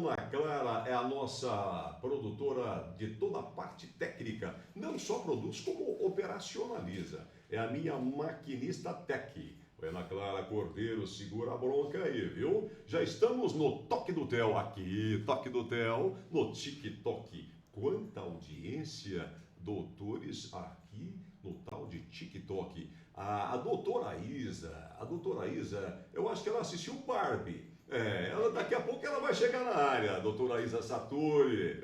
Dona Clara é a nossa produtora de toda a parte técnica. Não só produz, como operacionaliza. É a minha maquinista tech. Ana Clara Cordeiro, segura a bronca aí, viu? Já estamos no Toque do Tel aqui, Toque do Tel, no TikTok. Quanta audiência, doutores, aqui no tal de TikTok. A doutora Isa, eu acho que ela assistiu Barbie. Daqui a pouco ela vai chegar na área, a doutora Isa Saturi.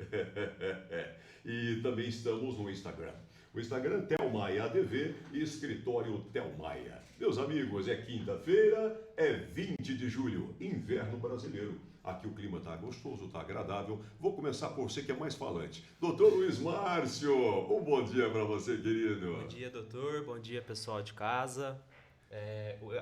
E também estamos no Instagram. O Instagram Telmaia ADV e Escritório Telmaia. Meus amigos, é quinta-feira, é 20 de julho, inverno brasileiro. Aqui o clima está gostoso, está agradável. Vou começar por você que é mais falante. Doutor Luiz Márcio, um bom dia para você, querido. Bom dia, doutor. Bom dia, pessoal de casa.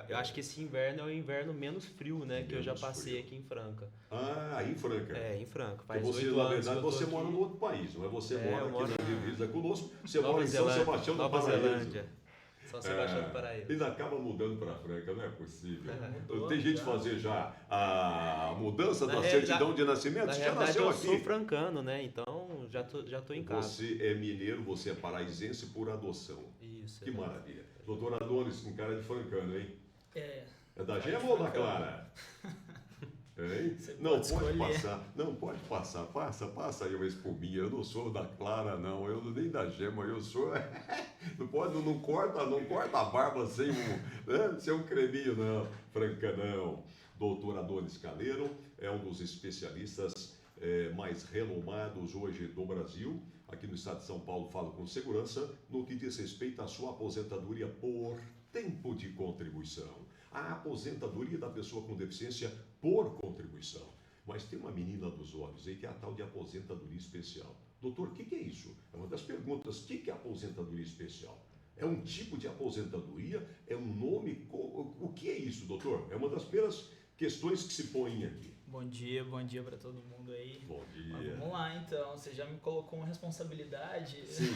Eu acho que esse inverno é o inverno menos frio, né? Que eu já passei aqui em Franca. Ah, em Franca. Em Franca. Faz 8 anos. Na verdade, você mora no outro país, não é? Você mora aqui na divisa conosco. Você mora em São Sebastião do Paraíso. São Sebastião do Paraíso. Ainda acaba mudando para Franca, não é possível. Tem gente fazer já a mudança da certidão de nascimento. Na já realidade, nasceu eu aqui. sou francano, né? Então já tô em casa. Você é mineiro, você é paraísense por adoção. Isso. Que maravilha. Doutor Adonis, com cara de francano, hein? É da Gema ou da Clara? Não, pode passar. Não, pode passar. Passa aí uma espuminha. Eu não sou da Clara, não. Eu nem da Gema, eu sou. Não corta a barba sem um creminho, não. Franca, não. Doutor Adonis Caleiro é um dos especialistas mais renomados hoje do Brasil. Aqui no estado de São Paulo, falo com segurança no que diz respeito à sua aposentadoria por tempo de contribuição. A aposentadoria da pessoa com deficiência por contribuição. Mas tem uma menina dos olhos aí que é a tal de aposentadoria especial. Doutor, o que é isso? É uma das perguntas. O que é aposentadoria especial? É um tipo de aposentadoria? É um nome? O que é isso, doutor? É uma das primeiras questões que se põem aqui. Bom dia para todo mundo aí. Bom dia. Mas vamos lá então, você já me colocou uma responsabilidade. Sim.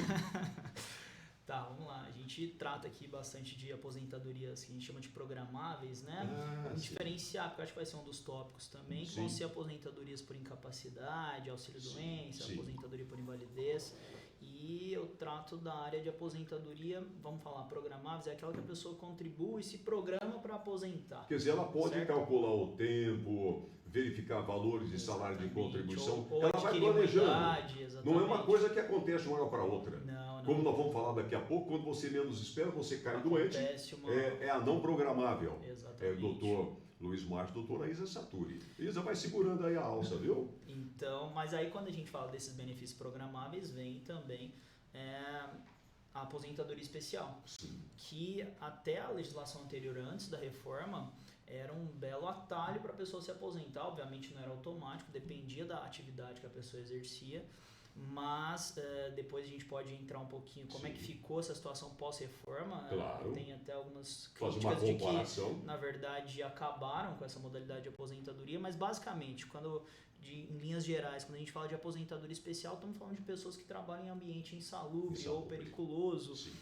Tá, vamos lá. A gente trata aqui bastante de aposentadorias que a gente chama de programáveis, né? Vamos diferenciar, porque eu acho que vai ser um dos tópicos também, que vão ser aposentadorias por incapacidade, auxílio-doença, aposentadoria por invalidez. E eu trato da área de aposentadoria, vamos falar, programáveis, é aquela que a pessoa contribui e se programa para aposentar. Quer dizer, ela pode calcular o tempo, verificar valores de salário de contribuição, ou ela vai planejando. Não é uma coisa que acontece de uma hora para outra. Não. Como nós vamos falar daqui a pouco, quando você menos espera, você cai doente. É a não programável. Exatamente. Doutor Luiz Márcio, doutora Isa Saturi. Isa vai segurando aí a alça, viu? Então, mas aí quando a gente fala desses benefícios programáveis, vem também a aposentadoria especial. Sim. Que até a legislação anterior, antes da reforma, era um belo atalho para a pessoa se aposentar. Obviamente não era automático, dependia da atividade que a pessoa exercia. Mas depois a gente pode entrar um pouquinho como é que ficou essa situação pós-reforma. Claro. Tem até algumas críticas de que, na verdade, acabaram com essa modalidade de aposentadoria, mas basicamente, em linhas gerais, quando a gente fala de aposentadoria especial, estamos falando de pessoas que trabalham em ambiente insalubre ou periculoso,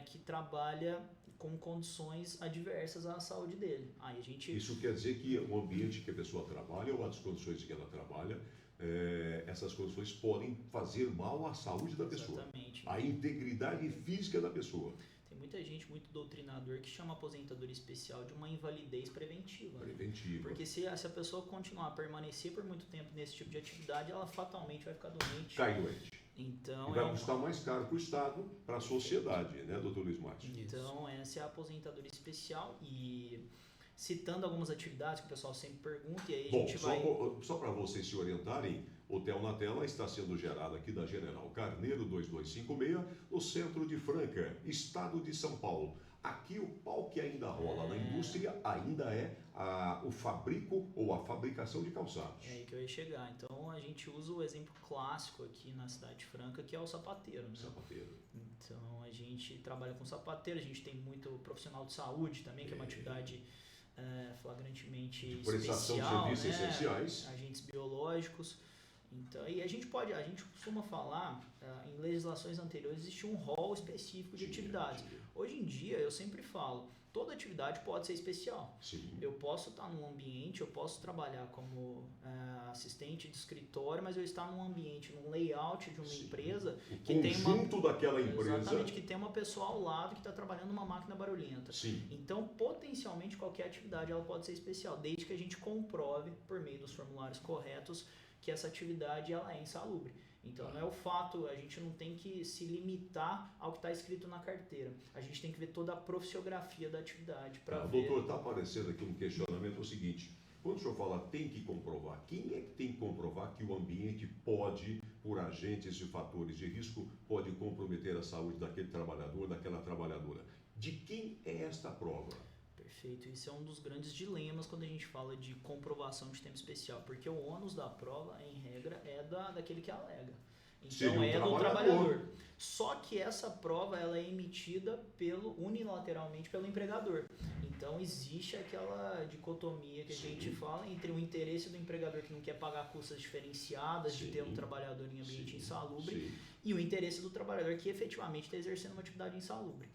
que trabalha com condições adversas à saúde dele. Aí a gente... Isso quer dizer que o ambiente que a pessoa trabalha ou as condições que ela trabalha, essas condições podem fazer mal à saúde da pessoa. Exatamente. À integridade física da pessoa. Tem muita gente, muito doutrinador, que chama a aposentadoria especial de uma invalidez preventiva. Preventiva. Porque se a pessoa continuar a permanecer por muito tempo nesse tipo de atividade, ela fatalmente vai ficar doente. Cai doente. Então, e vai custar mais caro para o Estado, para a sociedade, né, doutor Luiz Márcio? Então, essa é a aposentadoria especial e... citando algumas atividades que o pessoal sempre pergunta e aí a gente vai... Só para vocês se orientarem, o Tel na Tela está sendo gerado aqui da General Carneiro 2256, no centro de Franca, estado de São Paulo. Aqui o pau que ainda rola na indústria ainda é o fabrico ou a fabricação de calçados. É aí que eu ia chegar. Então a gente usa o exemplo clássico aqui na cidade de Franca, que é o sapateiro. Né? Sapateiro. Então a gente trabalha com sapateiro, a gente tem muito profissional de saúde também, que é uma atividade... flagrantemente de prestação especial, de serviços essenciais, agentes biológicos. Então, e a gente costuma falar, em legislações anteriores existia um rol específico de atividades. Hoje em dia, eu sempre falo, toda atividade pode ser especial. Sim. Eu posso estar num ambiente, eu posso trabalhar como assistente de escritório, mas eu estar num ambiente, num layout de uma empresa que tem daquela empresa. Exatamente, que tem uma pessoa ao lado que está trabalhando numa máquina barulhenta. Sim. Então, potencialmente, qualquer atividade ela pode ser especial, desde que a gente comprove, por meio dos formulários corretos, que essa atividade ela é insalubre. Então, não é o fato, a gente não tem que se limitar ao que está escrito na carteira. A gente tem que ver toda a profissiografia da atividade para ver... Doutor, está aparecendo aqui um questionamento, é o seguinte, quando o senhor fala tem que comprovar, quem é que tem que comprovar que o ambiente pode, por agentes e fatores de risco, pode comprometer a saúde daquele trabalhador, daquela trabalhadora? De quem é esta prova? Perfeito, isso é um dos grandes dilemas quando a gente fala de comprovação de tempo especial, porque o ônus da prova, em regra, é daquele que alega. Então é do trabalhador. Só que essa prova ela é emitida unilateralmente pelo empregador. Então existe aquela dicotomia que a gente fala entre o interesse do empregador que não quer pagar custas diferenciadas de ter um trabalhador em ambiente insalubre e o interesse do trabalhador que efetivamente está exercendo uma atividade insalubre.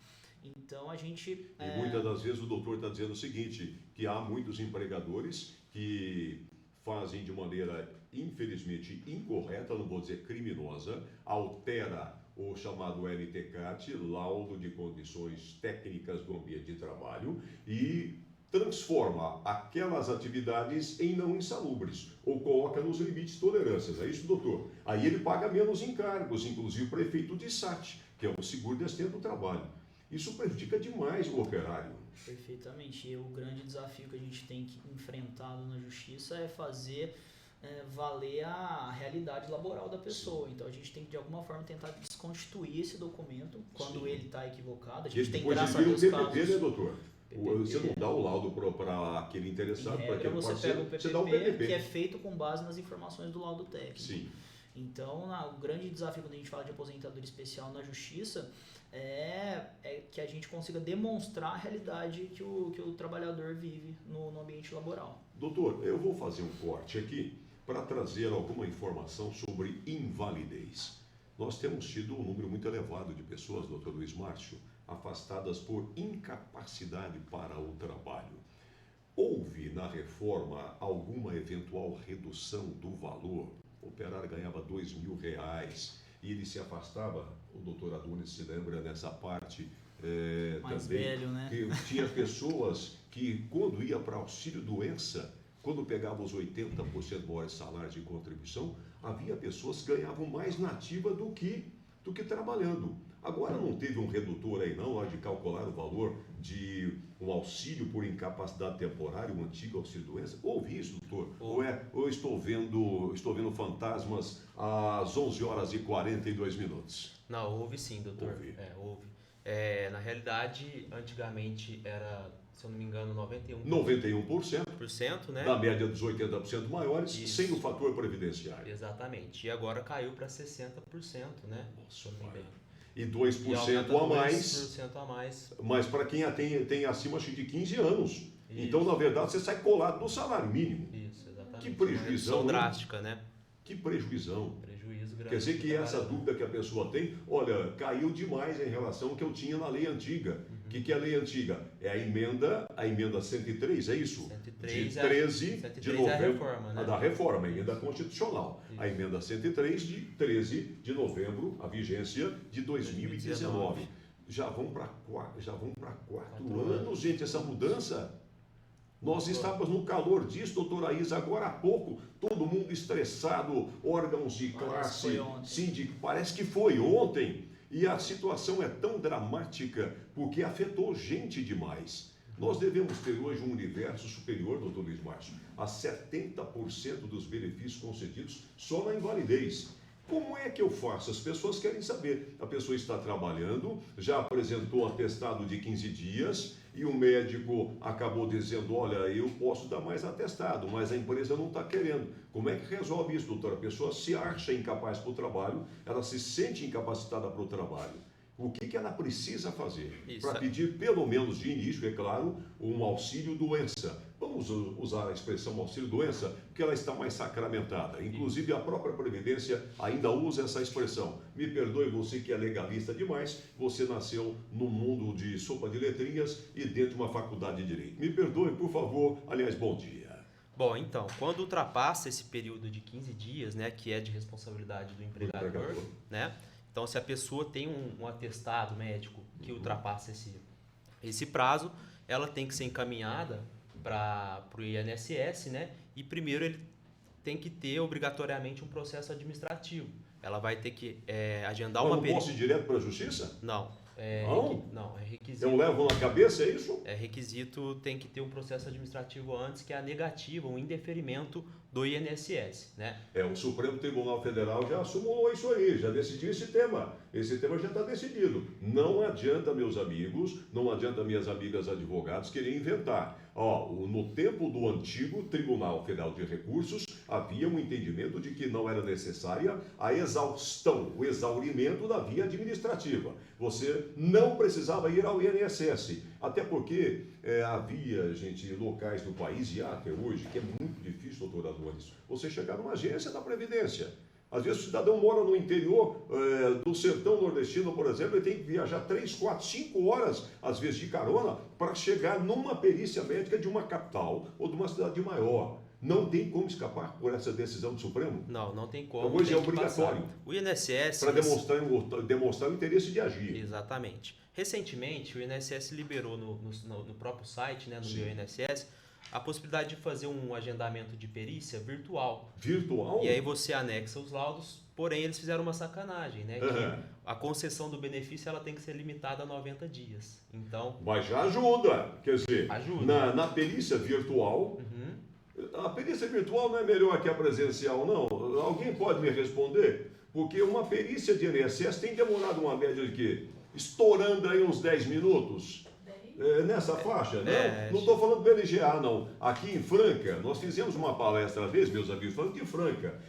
Então a gente... E muitas das vezes o doutor está dizendo o seguinte, que há muitos empregadores que fazem de maneira, infelizmente, incorreta, não vou dizer criminosa, altera o chamado LTCAT, laudo de condições técnicas do ambiente de trabalho, e transforma aquelas atividades em não insalubres, ou coloca nos limites de tolerâncias. É isso, doutor? Aí ele paga menos encargos, inclusive para efeito de SAT, que é o seguro de acidente do trabalho. Isso prejudica demais o operário. Perfeitamente. E o grande desafio que a gente tem enfrentado na justiça é fazer valer a realidade laboral da pessoa. Então a gente tem que de alguma forma tentar desconstituir esse documento quando ele está equivocado. A gente tem, graças a Deus, casos... né, doutor? Você não dá o laudo para aquele interessado, para aquele parceiro, você dá o PPP. Que é feito com base nas informações do laudo técnico. Sim. Então, o grande desafio quando a gente fala de aposentadoria especial na justiça é que a gente consiga demonstrar a realidade que o trabalhador vive no ambiente laboral. Doutor, eu vou fazer um corte aqui para trazer alguma informação sobre invalidez. Nós temos tido um número muito elevado de pessoas, doutor Luiz Márcio, afastadas por incapacidade para o trabalho. Houve na reforma alguma eventual redução do valor? O operário ganhava R$2.000 e ele se afastava, o doutor Adonis se lembra nessa parte mais também, velho, né? Que tinha pessoas que quando ia para auxílio-doença, quando pegava os 80% maiores salários de contribuição, havia pessoas que ganhavam mais na ativa do que trabalhando. Agora não teve um redutor aí não, hora de calcular o valor de um auxílio por incapacidade temporária, um antigo auxílio-doença? Houve isso, doutor? Ou estou vendo fantasmas às 11h42? Não, houve sim, doutor. Houve. Houve. Na realidade, antigamente era, se eu não me engano, 91%, né? Na média dos 80% maiores, Isso. sem o fator previdenciário. Exatamente. E agora caiu para 60%, né? Nossa, Também. E 2% a mais. 2% a mais. Mas para quem tem acima de 15 anos. Isso. Então, na verdade, você sai colado do salário mínimo. Isso, exatamente. Que prejuízão, Uma drástica, né? Que prejuízão. Prejuízo grande. Quer dizer que essa dúvida que a pessoa tem, olha, caiu demais em relação ao que eu tinha na lei antiga. O que é a lei antiga? É a emenda 103, é isso? 103 de 13 de novembro. É a reforma, né? A da reforma, a emenda constitucional. Isso. A emenda 103 de 13 de novembro, a vigência de 2019. Já vão para 4 anos, gente, essa mudança. Nós estávamos no calor disso, doutora Isa, agora há pouco, todo mundo estressado, órgãos de classe, síndico, parece que foi ontem. E a situação é tão dramática porque afetou gente demais. Nós devemos ter hoje um universo superior, doutor Luiz Márcio, a 70% dos benefícios concedidos só na invalidez. Como é que eu faço? As pessoas querem saber. A pessoa está trabalhando, já apresentou atestado de 15 dias e o médico acabou dizendo, olha, eu posso dar mais atestado, mas a empresa não está querendo. Como é que resolve isso, doutor? A pessoa se acha incapaz para o trabalho, ela se sente incapacitada para o trabalho. o que ela precisa fazer Isso. para pedir, pelo menos de início, é claro, um auxílio-doença. Vamos usar a expressão auxílio-doença, porque ela está mais sacramentada. Inclusive, a própria Previdência ainda usa essa expressão. Me perdoe você que é legalista demais, você nasceu num mundo de sopa de letrinhas e dentro de uma faculdade de Direito. Me perdoe, por favor. Aliás, bom dia. Bom, então, quando ultrapassa esse período de 15 dias, né, que é de responsabilidade do empregador, né? Então, se a pessoa tem um atestado médico que ultrapassa esse prazo, ela tem que ser encaminhada para o INSS, né? E primeiro ele tem que ter obrigatoriamente um processo administrativo. Ela vai ter que agendar uma perícia. Não posso ir direto para a justiça? Não. Não, é requisito. Eu levo na cabeça, é isso? É requisito, tem que ter um processo administrativo antes, que é a negativa, um indeferimento do INSS, né? O Supremo Tribunal Federal já assumiu isso aí, já decidiu esse tema. Esse tema já está decidido. Não adianta, meus amigos, não adianta minhas amigas advogados querem inventar. No tempo do antigo Tribunal Federal de Recursos, havia um entendimento de que não era necessária a exaustão, o exaurimento da via administrativa. Você não precisava ir ao INSS, até porque havia, gente, locais do país, e há até hoje, que é muito difícil, doutor Adonis, você chegar numa agência da Previdência. Às vezes o cidadão mora no interior do sertão nordestino, por exemplo, ele tem que viajar 3, 4, 5 horas, às vezes de carona, para chegar numa perícia médica de uma capital ou de uma cidade maior. Não tem como escapar por essa decisão do Supremo? Não tem como. Então, hoje é obrigatório. O INSS... Para demonstrar o interesse de agir. Exatamente. Recentemente, o INSS liberou no próprio site, né, no meu INSS, a possibilidade de fazer um agendamento de perícia virtual. Virtual? E aí você anexa os laudos, porém eles fizeram uma sacanagem, né? Que a concessão do benefício ela tem que ser limitada a 90 dias. Então... Mas já ajuda. Quer dizer, ajuda. Na perícia virtual... A perícia virtual não é melhor que a presencial, não? Alguém pode me responder? Porque uma perícia de INSS tem demorado uma média de quê? Estourando aí uns 10 minutos. Nessa faixa, não estou falando do LGA, não. Aqui em Franca, nós fizemos uma palestra, às vezes, meus amigos, falando de Franca,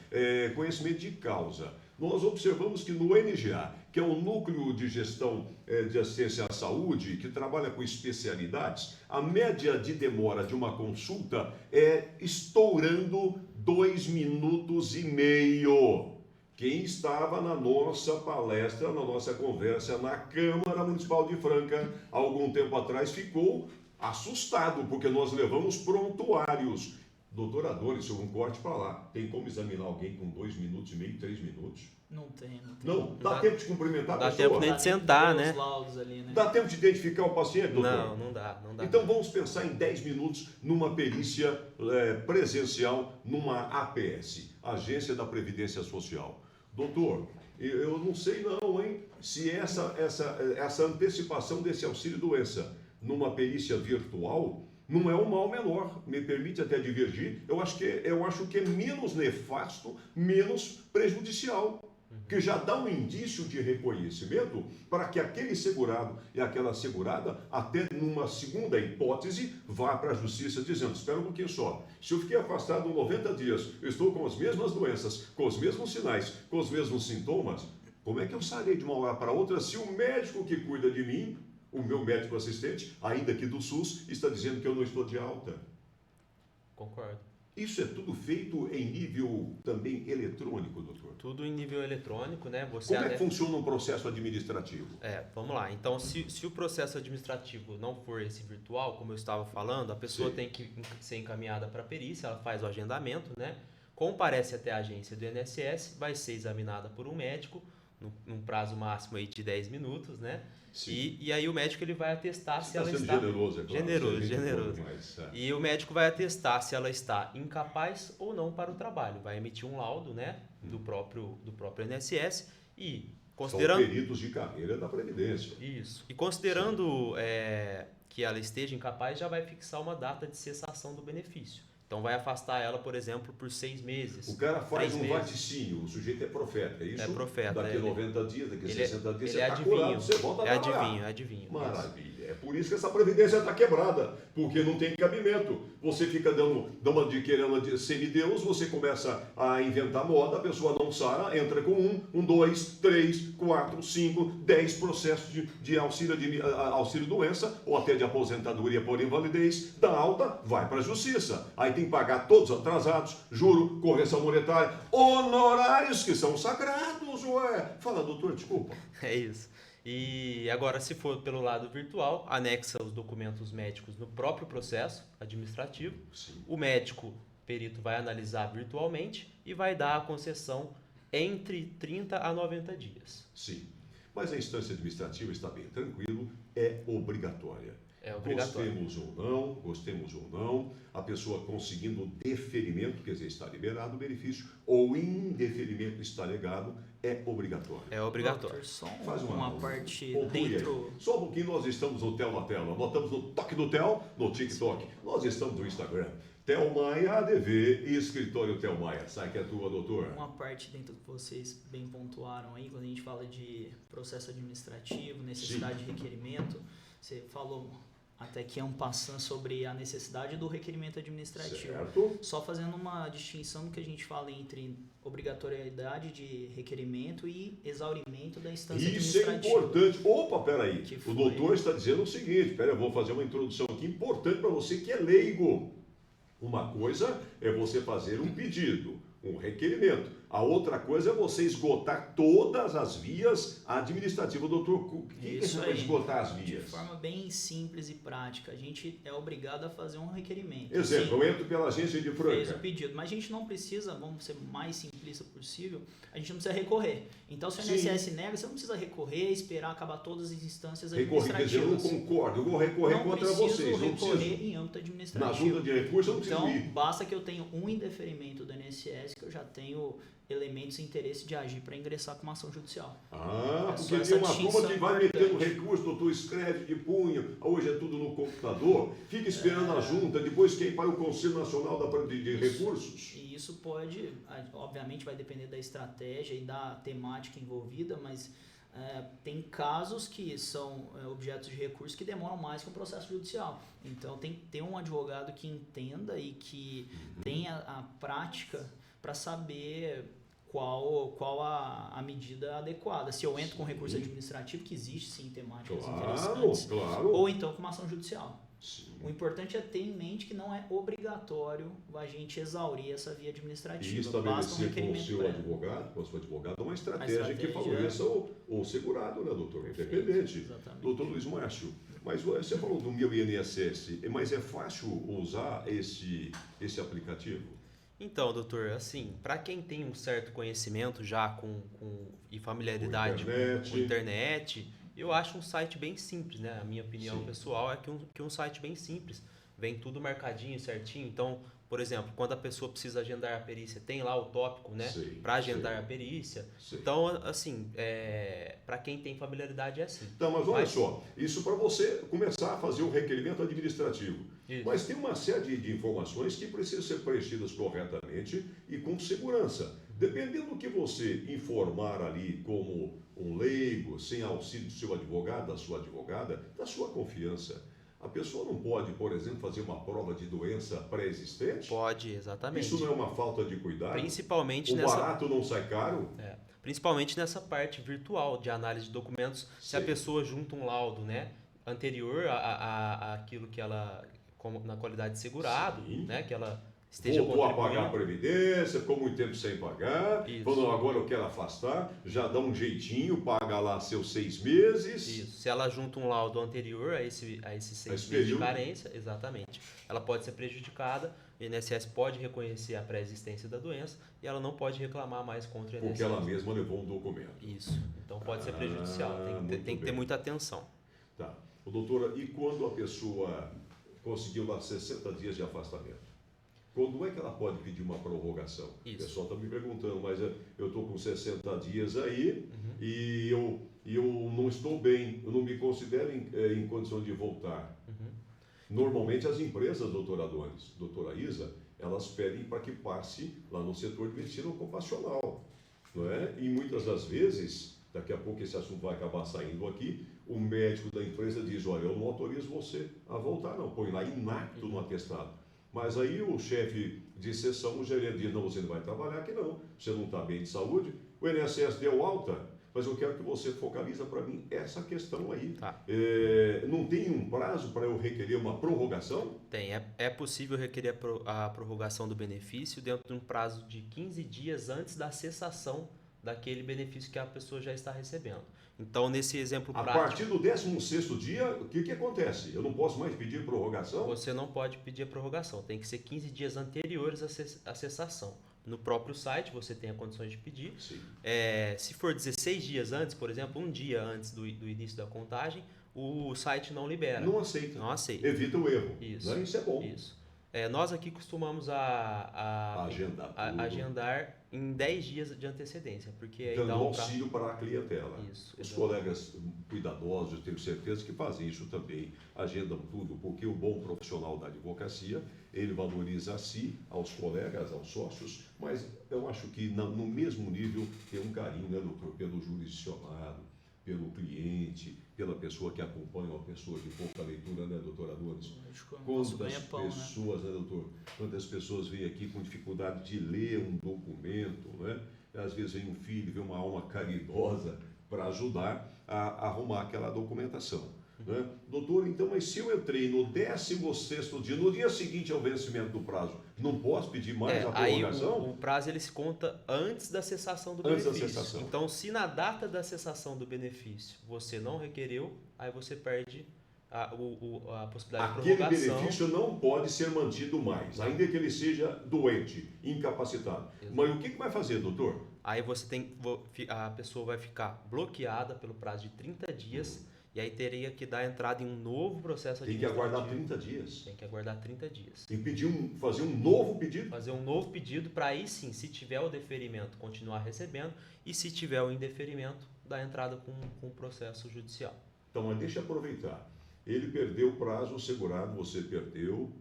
conhecimento de causa. Nós observamos que no NGA, que é um núcleo de gestão de assistência à saúde, que trabalha com especialidades, a média de demora de uma consulta é estourando 2,5 minutos. Quem estava na nossa palestra, na nossa conversa na Câmara Municipal de Franca, há algum tempo atrás, ficou assustado, porque nós levamos prontuários. Doutor Adonis, um corte para lá. Tem como examinar alguém com 2,5 minutos, 3 minutos? Não tem. Não? Dá tempo de cumprimentar a pessoa? Dá tempo nem de sentar, né? Ali, né? Dá tempo de identificar o paciente, doutor? Não dá. Então vamos pensar em 10 minutos numa perícia presencial numa APS, Agência da Previdência Social. Doutor, eu não sei não, hein? Se essa antecipação desse auxílio-doença numa perícia virtual não é um mal menor, me permite até divergir, eu acho que é menos nefasto, menos prejudicial, que já dá um indício de reconhecimento para que aquele segurado e aquela segurada, até numa segunda hipótese, vá para a justiça dizendo, espera um pouquinho só, se eu fiquei afastado 90 dias, eu estou com as mesmas doenças, com os mesmos sinais, com os mesmos sintomas, como é que eu sarei de uma hora para outra se o médico que cuida de mim, o meu médico assistente, ainda que do SUS, está dizendo que eu não estou de alta? Concordo. Isso é tudo feito em nível também eletrônico, doutor? Tudo em nível eletrônico, né? Como é que funciona um processo administrativo? Vamos lá. Então, se o processo administrativo não for esse virtual, como eu estava falando, a pessoa tem que ser encaminhada para a perícia, ela faz o agendamento, né? Comparece até a agência do INSS, vai ser examinada por um médico, num prazo máximo aí de 10 minutos, né? E aí o médico ele vai atestar se ela está... Generoso, é claro. Generoso. E o médico vai atestar se ela está incapaz ou não para o trabalho. Vai emitir um laudo, né, do próprio INSS e considerando... São peritos de carreira da Previdência. Isso. E considerando que ela esteja incapaz, já vai fixar uma data de cessação do benefício. Então vai afastar ela, por exemplo, por 6 meses. O cara faz um vaticínio, o sujeito é profeta, é isso? É profeta. Daqui 90 dias, daqui 60 dias, você está curado, você volta a trabalhar. É adivinho. Maravilha. É por isso que essa previdência está quebrada, porque não tem cabimento. Você fica querendo semideus, você começa a inventar moda, a pessoa não sara, entra com 1, 2, 3, 4, 5, 10 processos de auxílio doença ou até de aposentadoria por invalidez, dá alta, vai para a justiça. Aí tem que pagar todos atrasados, juro, correção monetária, honorários que são sagrados, ué. Fala, doutor, desculpa. É isso. E agora, se for pelo lado virtual, anexa os documentos médicos no próprio processo administrativo. Sim. O médico perito vai analisar virtualmente e vai dar a concessão entre 30 a 90 dias. Sim, mas a instância administrativa está bem tranquilo, é obrigatória. É obrigatório. Gostemos ou não, a pessoa conseguindo deferimento, quer dizer, está liberado o benefício, ou indeferimento está negado, é obrigatório. É obrigatório. Doutor, só Faz uma parte conclui dentro... aí. Só um pouquinho, nós estamos no Tel na Tela, nós estamos no Toque do Tel, no TikTok, nós estamos no Instagram. Tel Maia ADV e Escritório Tel Maia. Sai que é tua, doutor. Uma parte dentro que vocês bem pontuaram aí, quando a gente fala de processo administrativo, necessidade de requerimento, você falou até que é um passando sobre a necessidade do requerimento administrativo. Certo. Só fazendo uma distinção do que a gente fala entre obrigatoriedade de requerimento e exaurimento da instância Isso é administrativa. importante. Opa, peraí. Que O foi? doutor está dizendo o seguinte, eu vou fazer uma introdução aqui importante para você que é leigo. Uma coisa é você fazer um pedido, um requerimento. A outra coisa é você esgotar todas as vias administrativas. Doutor, o que Isso é aí. esgotar as De vias? forma bem simples e prática, a gente é obrigado a fazer um requerimento. Exemplo, Sim, eu entro pela agência de fez o Franca. pedido, mas a gente não precisa, vamos ser mais simplista possível, a gente não precisa recorrer. Então, se o Sim. INSS nega, você não precisa recorrer, esperar acabar todas as instâncias Recorrer, quer dizer, eu não administrativas. concordo, eu vou recorrer Não contra preciso vocês, não recorrer preciso. em âmbito Na administrativo. junta de recursos eu não preciso Então, ir. basta que eu tenha um indeferimento do INSS, que eu já tenho elementos e interesse de agir para ingressar com uma ação judicial. Ah, É só porque essa tem uma distinção turma que vai importante. metendo recurso, doutor, escreve de punho, hoje é tudo no computador, fica esperando a junta, depois quem vai o Conselho Nacional de Recursos. E isso pode, obviamente vai depender da estratégia e da temática envolvida, mas tem casos que são objetos de recurso que demoram mais que um processo judicial. Então tem que ter um advogado que entenda e que tenha a prática para saber qual a medida adequada. Se eu entro com recurso administrativo, que existe sim temáticas interessantes, Claro. ou então com uma ação judicial. Sim. O importante é ter em mente que não é obrigatório a gente exaurir essa via E administrativa. Basta um estabelecer com o requerimento seu prévio. advogado, com a sua advogada, uma estratégia que estratégia, favoreça o segurado, né, doutor? Perfeito, Independente. exatamente. Doutor Luiz Márcio, mas você falou do meu INSS, mas é fácil usar esse aplicativo? Então, doutor, assim, para quem tem um certo conhecimento já e familiaridade com internet, eu acho um site bem simples, né? A minha opinião Sim. pessoal é que um site bem simples, vem tudo marcadinho, certinho. Então, por exemplo, quando a pessoa precisa agendar a perícia, tem lá o tópico, né? Sei, Para agendar sei. a perícia. Sei. Então, assim, para quem tem familiaridade é assim. Então, mas olha só, isso para você começar a fazer um requerimento administrativo. Isso. Mas tem uma série de informações que precisam ser preenchidas corretamente e com segurança. Dependendo do que você informar ali como um leigo, sem auxílio do seu advogado, da sua advogada, da sua confiança. A pessoa não pode, por exemplo, fazer uma prova de doença pré-existente? Pode, exatamente. Isso não é uma falta de cuidado? Principalmente O nessa... barato não sai caro? Principalmente nessa parte virtual de análise de documentos, se a Sim. pessoa junta um laudo, né, anterior àquilo que ela, como na qualidade de segurado, Sim. né, que ela esteja Voltou a pagar a contribuindo. previdência, ficou muito tempo sem pagar, Isso. falou, agora eu quero afastar, já dá um jeitinho, paga lá seus 6 meses. Isso. Se ela junta um laudo anterior a esses 6 meses de período. carência, exatamente, ela pode ser prejudicada, o INSS pode reconhecer a pré-existência da doença e ela não pode reclamar mais contra o INSS. Porque ela mesma levou um documento. Isso. Então pode ser prejudicial, muito tem que ter bem. muita atenção. Tá. Ô, doutora, e quando a pessoa conseguiu lá 60 dias de afastamento? Quando é que ela pode pedir uma prorrogação? Isso. O pessoal está me perguntando, mas eu estou com 60 dias aí Uhum. e eu não estou bem, eu não me considero em condição de voltar. Uhum. Normalmente as empresas, doutora Adonis, doutora Isa, elas pedem para que passe lá no setor de medicina ocupacional, não é? E muitas das vezes, daqui a pouco esse assunto vai acabar saindo aqui, o médico da empresa diz, olha, eu não autorizo você a voltar não, põe lá inapto no atestado. Mas aí o chefe de sessão, o gerente diz, não, você não vai trabalhar aqui não, você não está bem de saúde, o INSS deu alta, mas eu quero que você focaliza para mim essa questão aí. Tá. Não tem um prazo para eu requerer uma prorrogação? Tem. É possível requerer a prorrogação do benefício dentro de um prazo de 15 dias antes da cessação daquele benefício que a pessoa já está recebendo. Então, nesse exemplo prático... A partir do 16º dia, o que acontece? Eu não posso mais pedir prorrogação? Você não pode pedir a prorrogação. Tem que ser 15 dias anteriores à cessação. No próprio site você tem a condições de pedir. Se for 16 dias antes, por exemplo, um dia antes do início da contagem, o site não libera. Não aceita. Não aceita. Evita o erro. Isso. Né? Isso é bom. Isso. Nós aqui costumamos agendar em 10 dias de antecedência, porque aí dando dá auxílio para a clientela. Isso, os colegas cuidadosos, eu tenho certeza que fazem isso também, agendam tudo, porque o bom profissional da advocacia, ele valoriza a si, aos colegas, aos sócios, mas eu acho que no mesmo nível tem um carinho, né, doutor, pelo jurisdicionado, pelo cliente, pela pessoa que acompanha, uma pessoa de pouca leitura, né, doutora Dores? Quantas pessoas, né, doutor? Quantas pessoas vêm aqui com dificuldade de ler um documento, né? Às vezes vem um filho, vem uma alma caridosa para ajudar a arrumar aquela documentação. Né? Doutor, então, mas se eu entrei no 16º dia, no dia seguinte ao vencimento do prazo, não posso pedir mais a prorrogação? Aí o prazo ele se conta antes da cessação do benefício. Então, se na data da cessação do benefício você não requereu, aí você perde a possibilidade de prorrogação. Aquele benefício não pode ser mantido mais, ainda que ele seja doente, incapacitado. Exato. Mas o que vai fazer, doutor? Aí a pessoa vai ficar bloqueada pelo prazo de 30 dias. E aí teria que dar entrada em um novo processo administrativo. Tem que aguardar 30 dias. Tem que aguardar 30 dias. E fazer um novo pedido? Fazer um novo pedido para aí sim, se tiver o deferimento, continuar recebendo. E se tiver o indeferimento, dar entrada com o processo judicial. Então, mas deixa eu aproveitar. Ele perdeu o prazo, o segurado, você perdeu,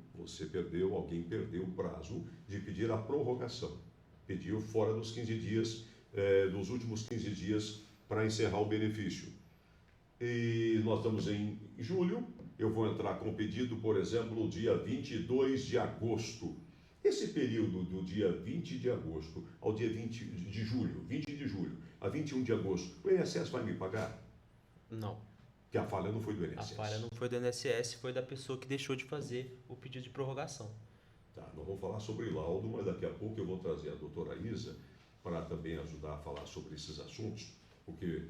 alguém perdeu o prazo de pedir a prorrogação. Pediu fora dos 15 dias, dos últimos 15 dias para encerrar o benefício. E nós estamos em julho, eu vou entrar com o pedido, por exemplo, no dia 22 de agosto. Esse período do dia 20 de agosto ao dia 20 de julho a 21 de agosto, o INSS vai me pagar? Não. Porque a falha não foi do INSS. A falha não foi do INSS, foi da pessoa que deixou de fazer o pedido de prorrogação. Tá, nós vamos falar sobre laudo, mas daqui a pouco eu vou trazer a doutora Isa para também ajudar a falar sobre esses assuntos, porque...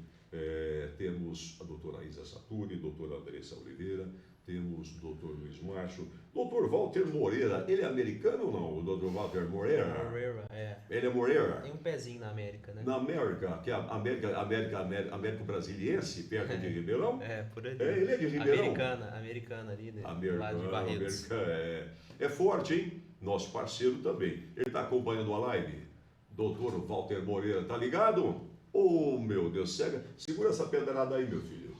temos a doutora Isa Saturi, doutora Andressa Oliveira, temos o doutor Luiz Macho, doutor Walter Moreira, ele é americano ou não? O doutor Walter Moreira? Moreira, Ele é Moreira? Tem um pezinho na América, né? Na América, que é a América Brasiliense, perto de Ribeirão? Por aí. Ele é de Ribeirão? Americana ali, né? Americana, lá de Barretos. É forte, hein? Nosso parceiro também. Ele está acompanhando a live? Doutor Walter Moreira, tá ligado? Oh, meu Deus, segura essa pedrada aí, meu filho.